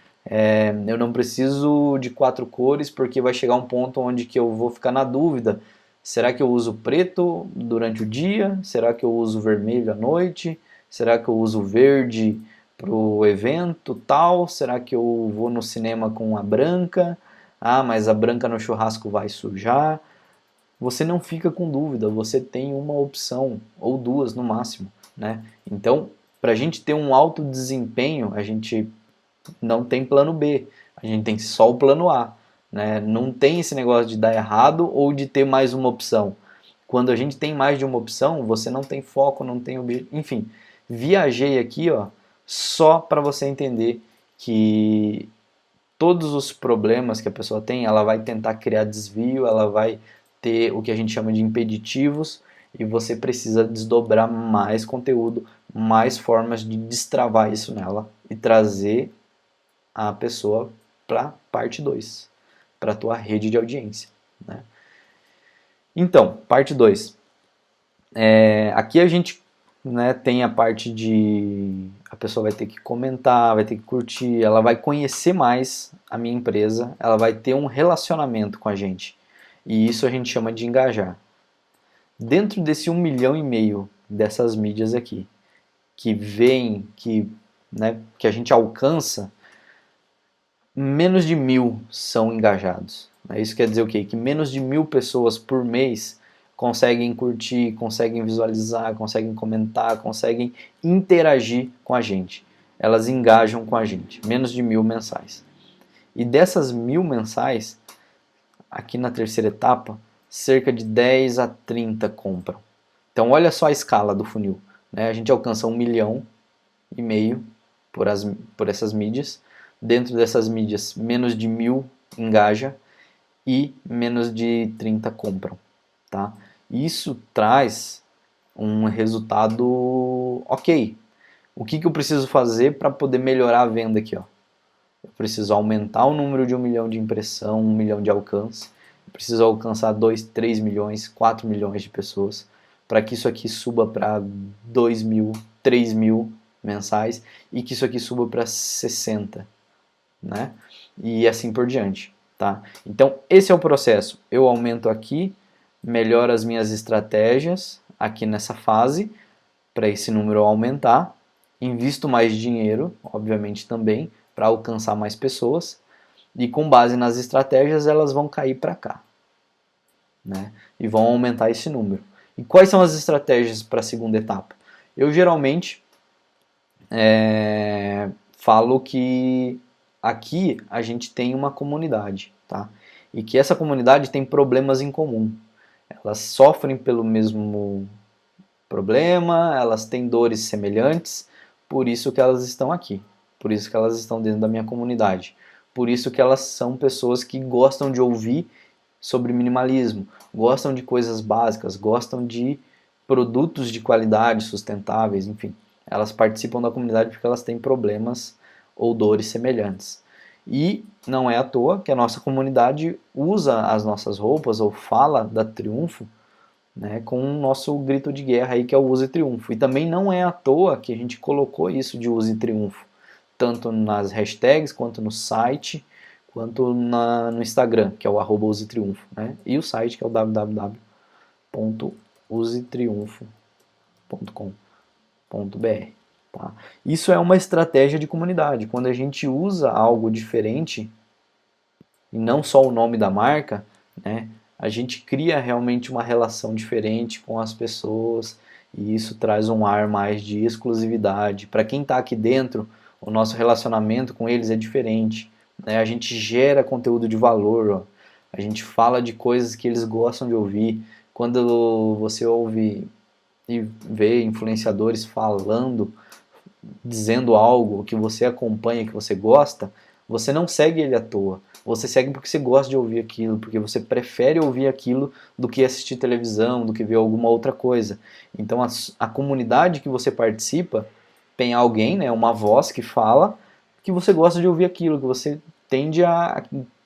Speaker 1: Eu não preciso de 4 cores porque vai chegar um ponto onde que eu vou ficar na dúvida. Será que eu uso preto durante o dia? Será que eu uso vermelho à noite? Será que eu uso verde para o evento tal? Será que eu vou no cinema com a branca? Mas a branca no churrasco vai sujar. Você não fica com dúvida, você tem uma opção, ou duas no máximo, né? Então, para a gente ter um alto desempenho, a gente não tem plano B, a gente tem só o plano A, né? Não tem esse negócio de dar errado ou de ter mais uma opção. Quando a gente tem mais de uma opção, você não tem foco, não tem objetivo, enfim. Viajei aqui, ó, só para você entender que todos os problemas que a pessoa tem, ela vai tentar criar desvio, ela vai ter o que a gente chama de impeditivos e você precisa desdobrar mais conteúdo, mais formas de destravar isso nela e trazer a pessoa para parte 2, para a tua rede de audiência, né? Então, parte 2. Aqui a gente, né, tem a parte de a pessoa vai ter que comentar, vai ter que curtir, ela vai conhecer mais a minha empresa, ela vai ter um relacionamento com a gente. E isso a gente chama de engajar. Dentro desse 1,5 milhão dessas mídias aqui, que vem, né, que a gente alcança, menos de 1.000 são engajados. Isso quer dizer o quê? Que menos de 1.000 pessoas por mês conseguem curtir, conseguem visualizar, conseguem comentar, conseguem interagir com a gente. Elas engajam com a gente, menos de 1.000 mensais. E dessas 1.000 mensais, aqui na terceira etapa, cerca de 10 a 30 compram. Então olha só a escala do funil, né? A gente alcança 1,5 milhão por essas mídias. Dentro dessas mídias, menos de 1.000 engaja e menos de 30 compram. Tá? Isso traz um resultado ok. O que eu preciso fazer para poder melhorar a venda aqui? Ó? Eu preciso aumentar o número de 1 milhão de impressão, 1 milhão de alcance. Eu preciso alcançar 2, 3 milhões, 4 milhões de pessoas para que isso aqui suba para 2.000, 3.000 mensais e que isso aqui suba para 60, né? E assim por diante, tá? Então esse é o processo. Eu aumento aqui, melhoro as minhas estratégias aqui nessa fase para esse número aumentar, invisto mais dinheiro, obviamente também, para alcançar mais pessoas e com base nas estratégias elas vão cair para cá, né? E vão aumentar esse número. E quais são as estratégias para a segunda etapa? Eu geralmente falo que aqui a gente tem uma comunidade, tá? E que essa comunidade tem problemas em comum. Elas sofrem pelo mesmo problema, elas têm dores semelhantes, por isso que elas estão aqui, por isso que elas estão dentro da minha comunidade, por isso que elas são pessoas que gostam de ouvir sobre minimalismo, gostam de coisas básicas, gostam de produtos de qualidade, sustentáveis, enfim. Elas participam da comunidade porque elas têm problemas ou dores semelhantes. E não é à toa que a nossa comunidade usa as nossas roupas ou fala da Triunfo, né, com o nosso grito de guerra aí que é o Use Triunfo. E também não é à toa que a gente colocou isso de Use Triunfo, tanto nas hashtags, quanto no site, quanto no Instagram, que é o @usetriunfo, né, e o site que é o www.usetriunfo.com.br. Tá? Isso é uma estratégia de comunidade. Quando a gente usa algo diferente, e não só o nome da marca, né, a gente cria realmente uma relação diferente com as pessoas e isso traz um ar mais de exclusividade. Para quem está aqui dentro, o nosso relacionamento com eles é diferente, né? A gente gera conteúdo de valor, ó. A gente fala de coisas que eles gostam de ouvir. Quando você ouve e vê influenciadores falando, dizendo algo que você acompanha, que você gosta, você não segue ele à toa. Você segue porque você gosta de ouvir aquilo, porque você prefere ouvir aquilo do que assistir televisão, do que ver alguma outra coisa. Então a comunidade que você participa tem alguém, né, uma voz que fala que você gosta de ouvir aquilo, que você tende a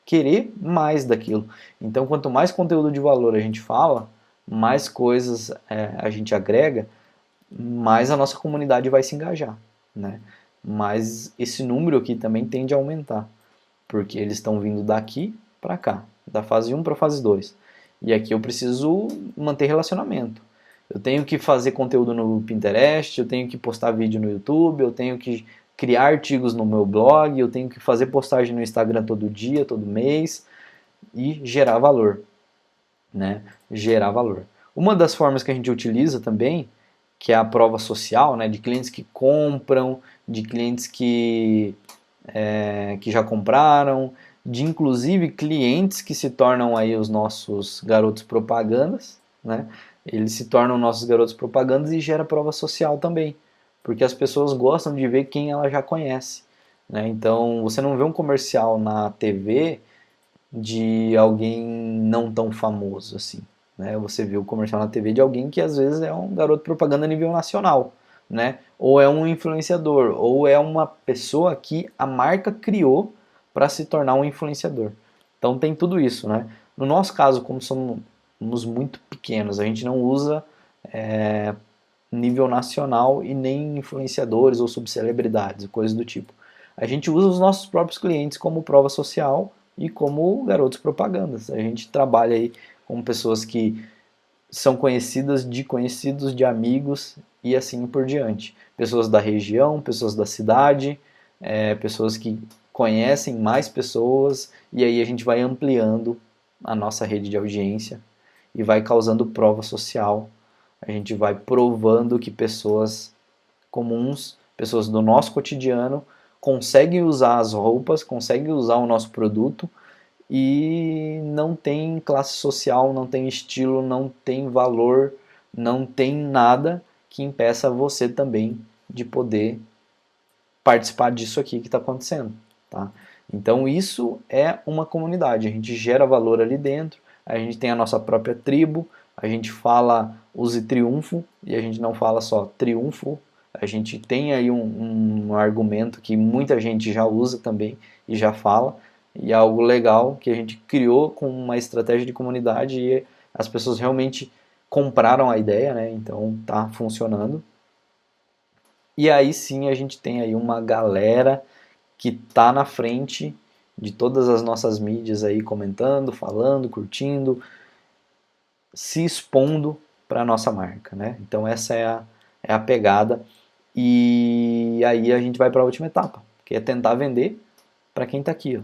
Speaker 1: querer mais daquilo. Então quanto mais conteúdo de valor a gente fala, mais coisas a gente agrega, mais a nossa comunidade vai se engajar, né? Mas esse número aqui também tende a aumentar, porque eles estão vindo daqui para cá, da fase 1 para a fase 2. E aqui eu preciso manter relacionamento. Eu tenho que fazer conteúdo no Pinterest, eu tenho que postar vídeo no YouTube, eu tenho que criar artigos no meu blog, eu tenho que fazer postagem no Instagram todo dia, todo mês e gerar valor, né? Gerar valor. Uma das formas que a gente utiliza também, que é a prova social, né, de clientes que compram, de clientes que já compraram, de inclusive clientes que se tornam aí os nossos garotos propagandas, né? Eles se tornam nossos garotos propagandas e gera prova social também, porque as pessoas gostam de ver quem ela já conhece, né? Então você não vê um comercial na TV de alguém não tão famoso assim, né? Você vê o comercial na TV de alguém que às vezes é um garoto propaganda a nível nacional, né? Ou é um influenciador, ou é uma pessoa que a marca criou para se tornar um influenciador. Então tem tudo isso, né? No nosso caso, como somos muito pequenos, a gente não usa nível nacional e nem influenciadores ou subcelebridades, coisas do tipo. A gente usa os nossos próprios clientes como prova social e como garotos propagandas. A gente trabalha aí com pessoas que são conhecidas de conhecidos, de amigos e assim por diante. Pessoas da região, pessoas da cidade, pessoas que conhecem mais pessoas e aí a gente vai ampliando a nossa rede de audiência e vai causando prova social. A gente vai provando que pessoas comuns, pessoas do nosso cotidiano, conseguem usar as roupas, conseguem usar o nosso produto e não tem classe social, não tem estilo, não tem valor, não tem nada que impeça você também de poder participar disso aqui que está acontecendo, tá? Então isso é uma comunidade, a gente gera valor ali dentro, a gente tem a nossa própria tribo, a gente fala use triunfo e a gente não fala só triunfo, a gente tem aí um argumento que muita gente já usa também e já fala, e é algo legal que a gente criou com uma estratégia de comunidade e as pessoas realmente compraram a ideia, né? Então tá funcionando. E aí sim a gente tem aí uma galera que tá na frente de todas as nossas mídias aí comentando, falando, curtindo, se expondo para a nossa marca, né? Então essa é a pegada e aí a gente vai para a última etapa, que é tentar vender para quem está aqui,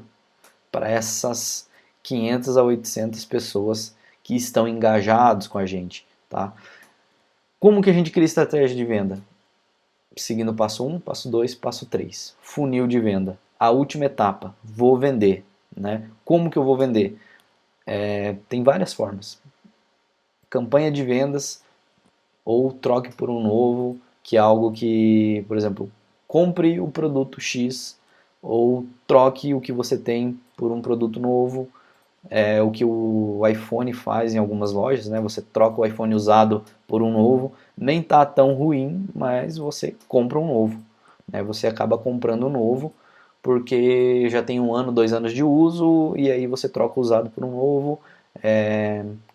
Speaker 1: para essas 500 a 800 pessoas que estão engajados com a gente, tá? Como que a gente cria estratégia de venda? Seguindo o passo 1, passo 2, passo 3. Funil de venda. A última etapa, vou vender. Né? Como que eu vou vender? Tem várias formas. Campanha de vendas ou troque por um novo, que é algo que, por exemplo, compre o produto X ou troque o que você tem por um produto novo. É o que o iPhone faz em algumas lojas, né? Você troca o iPhone usado por um novo, nem tá tão ruim, mas você compra um novo, né? Você acaba comprando um novo porque já tem 1 ano, 2 anos de uso e aí você troca o usado por um novo.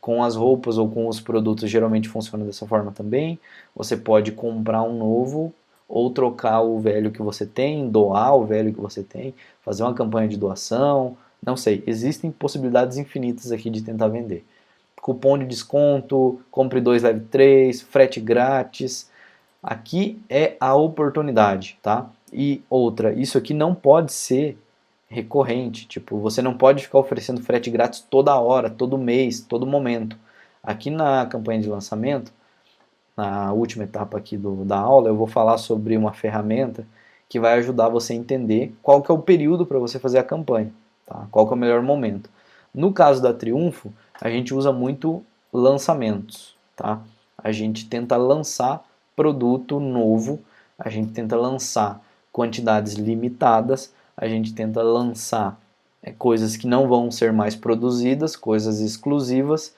Speaker 1: Com as roupas ou com os produtos geralmente funciona dessa forma também. Você pode comprar um novo ou trocar o velho que você tem, doar o velho que você tem, fazer uma campanha de doação. Não sei, existem possibilidades infinitas aqui de tentar vender. Cupom de desconto, compre 2, leve 3, frete grátis. Aqui é a oportunidade, tá? E outra, isso aqui não pode ser recorrente, tipo, você não pode ficar oferecendo frete grátis toda hora, todo mês, todo momento. Aqui na campanha de lançamento, na última etapa aqui da aula, eu vou falar sobre uma ferramenta que vai ajudar você a entender qual que é o período para você fazer a campanha. Tá? Qual que é o melhor momento? No caso da Triunfo, a gente usa muito lançamentos. Tá? A gente tenta lançar produto novo, a gente tenta lançar quantidades limitadas, a gente tenta lançar coisas que não vão ser mais produzidas, coisas exclusivas,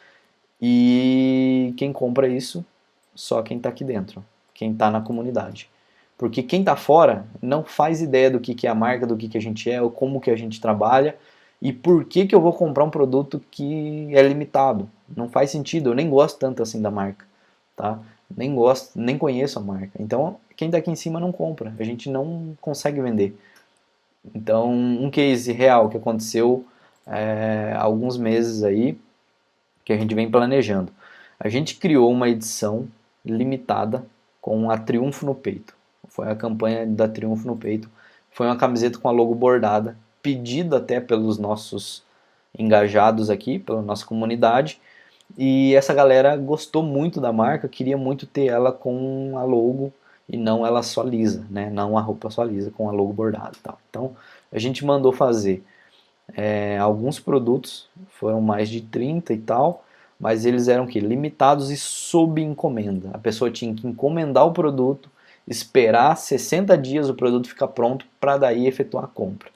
Speaker 1: e quem compra isso? Só quem está aqui dentro, quem está na comunidade. Porque quem está fora não faz ideia do que é a marca, do que a gente é, ou como que a gente trabalha e por que eu vou comprar um produto que é limitado. Não faz sentido, eu nem gosto tanto assim da marca, tá? Nem gosto, nem conheço a marca. Então, quem está aqui em cima não compra, a gente não consegue vender. Então, um case real que aconteceu há alguns meses aí, que a gente vem planejando. A gente criou uma edição limitada com a Triunfo no peito. Foi a campanha da Triunfo no peito. Foi uma camiseta com a logo bordada, pedida até pelos nossos engajados aqui, pela nossa comunidade. E essa galera gostou muito da marca, queria muito ter ela com a logo e não ela só lisa, né? Não a roupa só lisa com a logo bordada e tal. Então a gente mandou fazer alguns produtos, foram mais de 30 e tal, mas eles eram que limitados e sob encomenda. A pessoa tinha que encomendar o produto, esperar 60 dias o produto ficar pronto para daí efetuar a compra.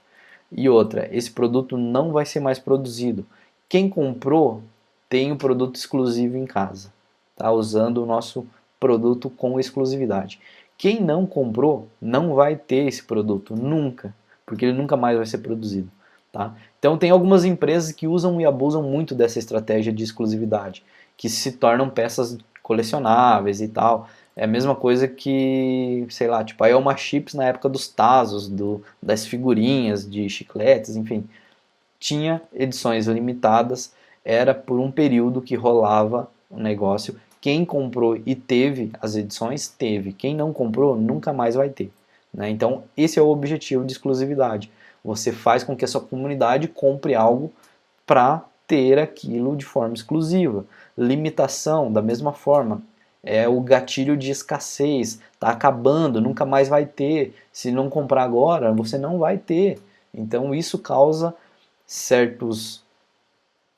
Speaker 1: E outra, esse produto não vai ser mais produzido. Quem comprou tem o produto exclusivo em casa, tá? Usando o nosso produto com exclusividade. Quem não comprou não vai ter esse produto nunca, porque ele nunca mais vai ser produzido. Tá? Então tem algumas empresas que usam e abusam muito dessa estratégia de exclusividade, que se tornam peças colecionáveis e tal. É a mesma coisa que, sei lá, tipo a Elma Chips na época dos Tazos, das figurinhas de chicletes, enfim. Tinha edições limitadas, era por um período que rolava o negócio. Quem comprou e teve as edições, teve. Quem não comprou, nunca mais vai ter. Né? Então esse é o objetivo de exclusividade. Você faz com que a sua comunidade compre algo para ter aquilo de forma exclusiva. Limitação, da mesma forma, é o gatilho de escassez, está acabando, nunca mais vai ter. Se não comprar agora, você não vai ter. Então isso causa certos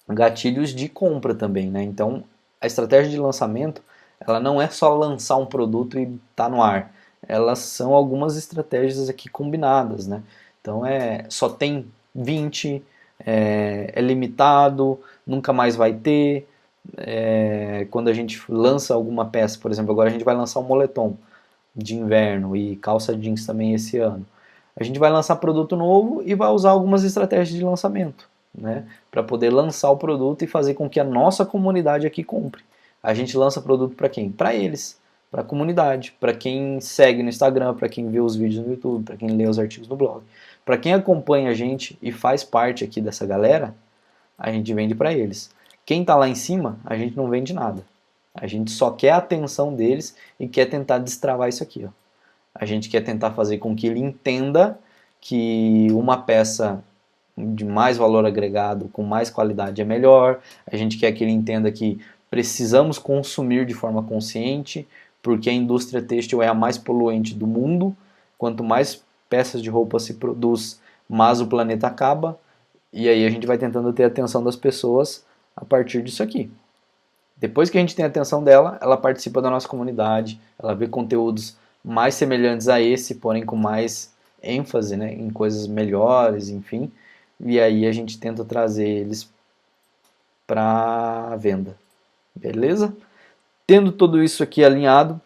Speaker 1: gatilhos de compra também, né? Então a estratégia de lançamento, ela não é só lançar um produto e tá no ar. Elas são algumas estratégias aqui combinadas, né? Então só tem 20, é limitado, nunca mais vai ter. Quando a gente lança alguma peça, por exemplo, agora a gente vai lançar um moletom de inverno e calça jeans também esse ano. A gente vai lançar produto novo e vai usar algumas estratégias de lançamento, né, para poder lançar o produto e fazer com que a nossa comunidade aqui compre. A gente lança produto para quem? Para eles, para a comunidade, para quem segue no Instagram, para quem vê os vídeos no YouTube, para quem lê os artigos no blog. Para quem acompanha a gente e faz parte aqui dessa galera, a gente vende para eles. Quem está lá em cima, a gente não vende nada. A gente só quer a atenção deles e quer tentar destravar isso aqui. Ó. A gente quer tentar fazer com que ele entenda que uma peça de mais valor agregado, com mais qualidade é melhor. A gente quer que ele entenda que precisamos consumir de forma consciente, porque a indústria têxtil é a mais poluente do mundo. Quanto mais peças de roupa se produz, mais o planeta acaba. E aí a gente vai tentando ter a atenção das pessoas a partir disso aqui. Depois que a gente tem a atenção dela, ela participa da nossa comunidade, ela vê conteúdos mais semelhantes a esse, porém com mais ênfase, né, em coisas melhores, enfim. E aí a gente tenta trazer eles para venda. Beleza? Tendo tudo isso aqui alinhado,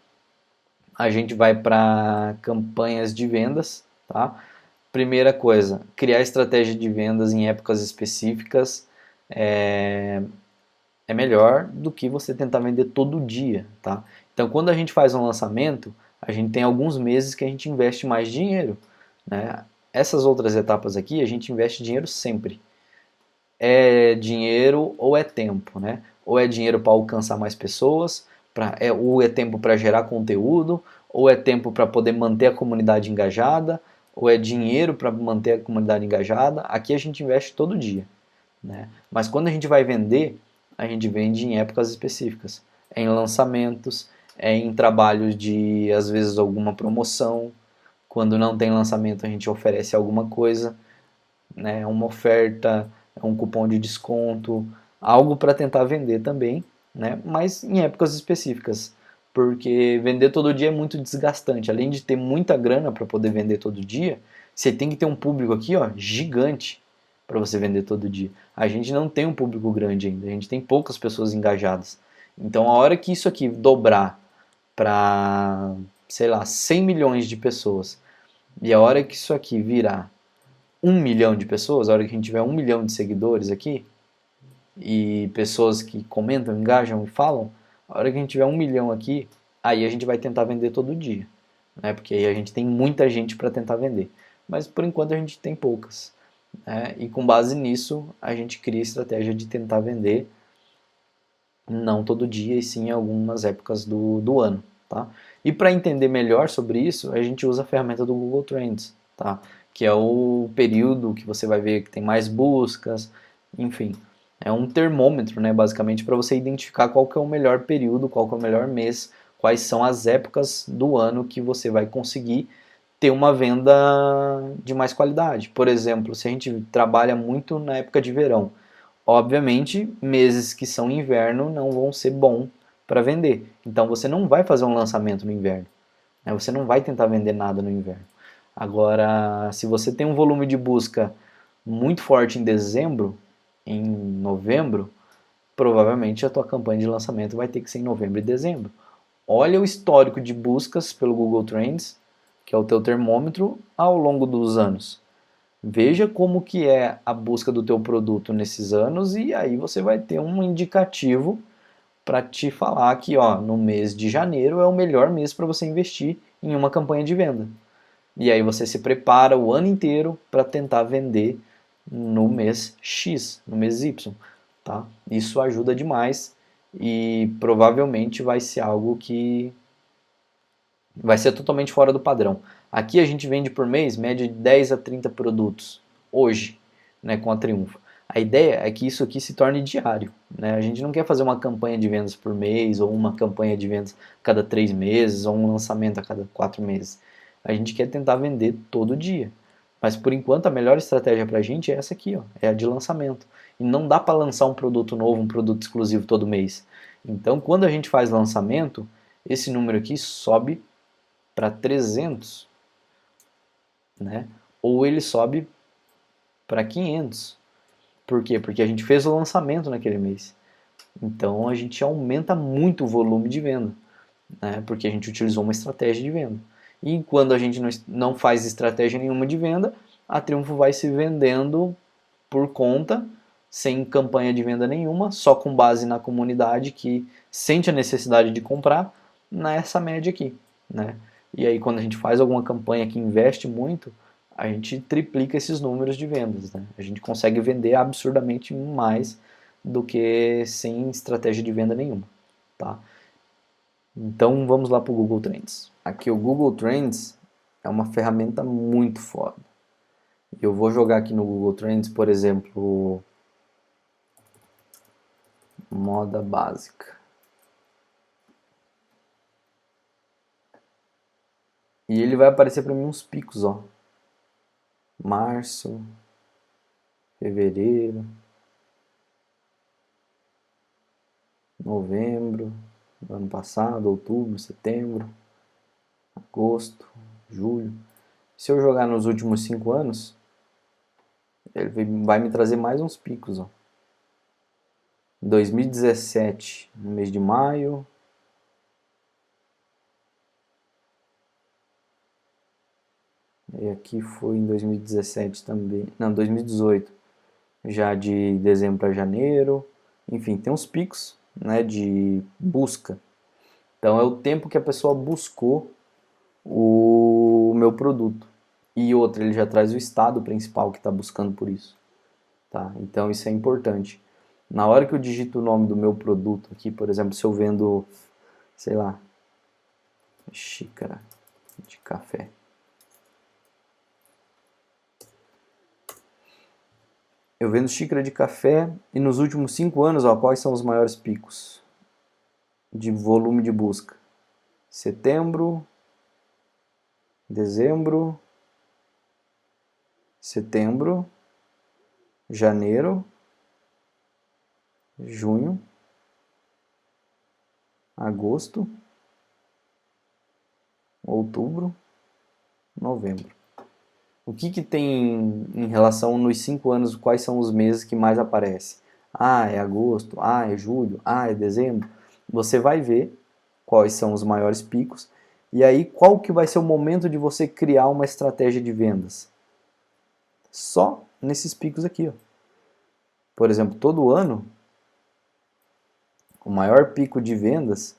Speaker 1: a gente vai para campanhas de vendas, tá? Primeira coisa, criar estratégia de vendas em épocas específicas é melhor do que você tentar vender todo dia, tá? Então, quando a gente faz um lançamento, a gente tem alguns meses que a gente investe mais dinheiro, né? Essas outras etapas aqui, a gente investe dinheiro sempre. É dinheiro ou é tempo, né? Ou é dinheiro para alcançar mais pessoas, ou é tempo para gerar conteúdo, ou é tempo para poder manter a comunidade engajada, ou é dinheiro para manter a comunidade engajada. Aqui a gente investe todo dia, né? Mas quando a gente vai vender, a gente vende em épocas específicas, em lançamentos, em trabalhos de, às vezes, alguma promoção. Quando não tem lançamento, a gente oferece alguma coisa, né? Uma oferta, um cupom de desconto, algo para tentar vender também, né? Mas em épocas específicas, porque vender todo dia é muito desgastante. Além de ter muita grana para poder vender todo dia, você tem que ter um público aqui, ó, gigante para você vender todo dia. A gente não tem um público grande ainda, a gente tem poucas pessoas engajadas. Então, a hora que isso aqui dobrar para, sei lá, 100 milhões de pessoas, e a hora que isso aqui virar 1 milhão de pessoas, a hora que a gente tiver 1 milhão de seguidores aqui, e pessoas que comentam, engajam e falam, a hora que a gente tiver 1 milhão aqui, aí a gente vai tentar vender todo dia, né? Porque aí a gente tem muita gente para tentar vender. Mas por enquanto a gente tem poucas, né? E com base nisso, a gente cria a estratégia de tentar vender não todo dia, e sim em algumas épocas do ano, tá? E para entender melhor sobre isso, a gente usa a ferramenta do Google Trends, tá? Que é o período que você vai ver que tem mais buscas, enfim. É um termômetro, né, basicamente, para você identificar qual que é o melhor período, qual que é o melhor mês, quais são as épocas do ano que você vai conseguir ter uma venda de mais qualidade. Por exemplo, se a gente trabalha muito na época de verão, obviamente, meses que são inverno não vão ser bom para vender. Então você não vai fazer um lançamento no inverno, né? Você não vai tentar vender nada no inverno. Agora, se você tem um volume de busca muito forte em dezembro, em novembro, provavelmente a tua campanha de lançamento vai ter que ser em novembro e dezembro. Olha o histórico de buscas pelo Google Trends, que é o teu termômetro, ao longo dos anos. Veja como que é a busca do teu produto nesses anos e aí você vai ter um indicativo para te falar que ó, no mês de janeiro é o melhor mês para você investir em uma campanha de venda. E aí você se prepara o ano inteiro para tentar vender no mês X, no mês Y, tá? Isso ajuda demais e provavelmente vai ser algo que vai ser totalmente fora do padrão. Aqui a gente vende por mês média de 10 a 30 produtos, hoje, né, com a Triunfo. A ideia é que isso aqui se torne diário, né? A gente não quer fazer uma campanha de vendas por mês, ou uma campanha de vendas a cada 3 meses, ou um lançamento a cada 4 meses. A gente quer tentar vender todo dia. Mas por enquanto a melhor estratégia para a gente é essa aqui, ó, é a de lançamento. E não dá para lançar um produto novo, um produto exclusivo todo mês. Então quando a gente faz lançamento, esse número aqui sobe para 300, né? Ou ele sobe para 500. Por quê? Porque a gente fez o lançamento naquele mês. Então a gente aumenta muito o volume de venda, né? Porque a gente utilizou uma estratégia de venda. E quando a gente não faz estratégia nenhuma de venda, a Triunfo vai se vendendo por conta, sem campanha de venda nenhuma, só com base na comunidade que sente a necessidade de comprar nessa média aqui, né? E aí quando a gente faz alguma campanha que investe muito, a gente triplica esses números de vendas, né? A gente consegue vender absurdamente mais do que sem estratégia de venda nenhuma, tá? Então vamos lá para o Google Trends. Aqui o Google Trends é uma ferramenta muito foda. Eu vou jogar aqui no Google Trends, por exemplo, moda básica. E ele vai aparecer para mim uns picos, ó. Março, fevereiro, novembro do ano passado, outubro, setembro, agosto, julho. Se eu jogar nos últimos 5 anos, ele vai me trazer mais uns picos, ó. 2017, no mês de maio. E aqui foi em 2017 também. Não, 2018. Já de dezembro para janeiro. Enfim, tem uns picos, né, de busca. Então é o tempo que a pessoa buscou o meu produto. E outra, ele já traz o estado principal que está buscando por isso. Tá? Então isso é importante. Na hora que eu digito o nome do meu produto aqui, por exemplo, se eu vendo, sei lá, xícara de café. Eu vendo xícara de café e nos últimos 5 anos, ó, quais são os maiores picos de volume de busca? Setembro, dezembro, setembro, janeiro, junho, agosto, outubro, novembro. O que tem em relação nos 5 anos, quais são os meses que mais aparecem? Ah, é agosto, ah, é julho, ah, é dezembro. Você vai ver quais são os maiores picos e aí qual que vai ser o momento de você criar uma estratégia de vendas? Só nesses picos aqui, ó. Por exemplo, todo ano, o maior pico de vendas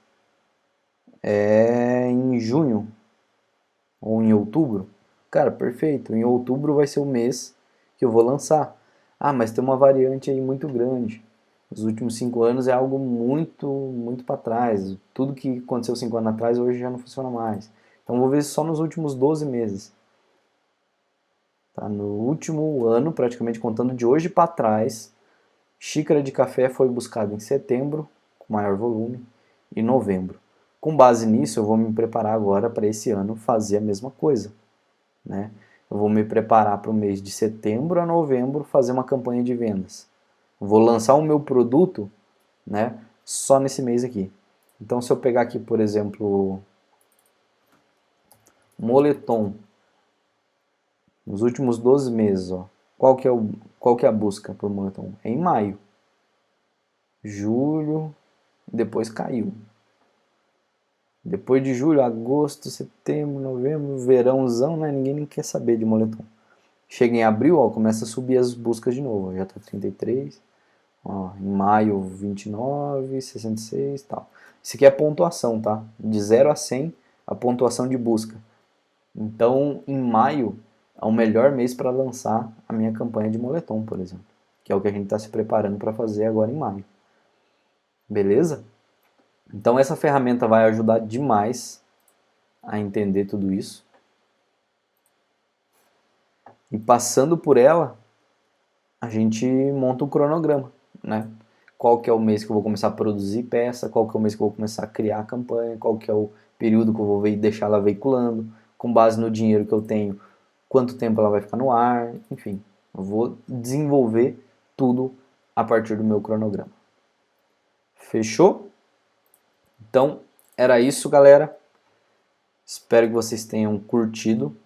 Speaker 1: é em junho ou em outubro. Cara, perfeito. Em outubro vai ser o mês que eu vou lançar. Ah, mas tem uma variante aí muito grande. Os últimos 5 anos é algo muito para trás. Tudo que aconteceu 5 anos atrás hoje já não funciona mais. Então vou ver só nos últimos 12 meses. Tá? No último ano, praticamente contando de hoje para trás, xícara de café foi buscada em setembro, com maior volume, e novembro. Com base nisso, eu vou me preparar agora para esse ano fazer a mesma coisa, né? Eu vou me preparar para o mês de setembro a novembro fazer uma campanha de vendas. Vou lançar o meu produto, né, só nesse mês aqui. Então, se eu pegar aqui, por exemplo, moletom, nos últimos 12 meses, ó, qual que é a busca por moletom? É em maio, julho, depois caiu. Depois de julho, agosto, setembro, novembro, verãozão, né? Ninguém nem quer saber de moletom. Chega em abril, ó, começa a subir as buscas de novo. Já tá 33. Ó, em maio, 29, 66 e tal. Isso aqui é a pontuação, tá? De 0 a 100, a pontuação de busca. Então, em maio, é o melhor mês para lançar a minha campanha de moletom, por exemplo. Que é o que a gente está se preparando para fazer agora em maio. Beleza? Então essa ferramenta vai ajudar demais a entender tudo isso. E passando por ela, a gente monta um cronograma, né? Qual que é o mês que eu vou começar a produzir peça, qual que é o mês que eu vou começar a criar a campanha, qual que é o período que eu vou deixar ela veiculando, com base no dinheiro que eu tenho, quanto tempo ela vai ficar no ar, enfim. Eu vou desenvolver tudo a partir do meu cronograma. Fechou? Então, era isso, galera. Espero que vocês tenham curtido.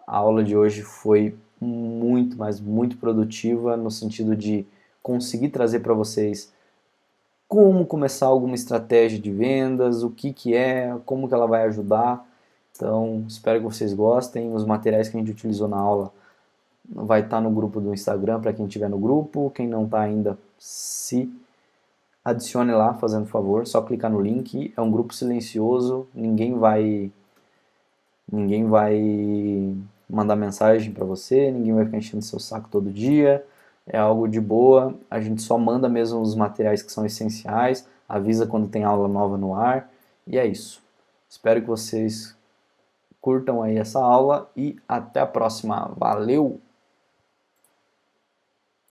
Speaker 1: A aula de hoje foi muito, mas muito produtiva no sentido de conseguir trazer para vocês como começar alguma estratégia de vendas, o que que é, como que ela vai ajudar. Então, espero que vocês gostem. Os materiais que a gente utilizou na aula vai estar no grupo do Instagram para quem estiver no grupo. Quem não está ainda, se adicione lá, fazendo favor, só clicar no link. É um grupo silencioso, ninguém vai mandar mensagem para você, ninguém vai ficar enchendo seu saco todo dia. É algo de boa, a gente só manda mesmo os materiais que são essenciais, avisa quando tem aula nova no ar, e é isso. Espero que vocês curtam aí essa aula e até a próxima. Valeu!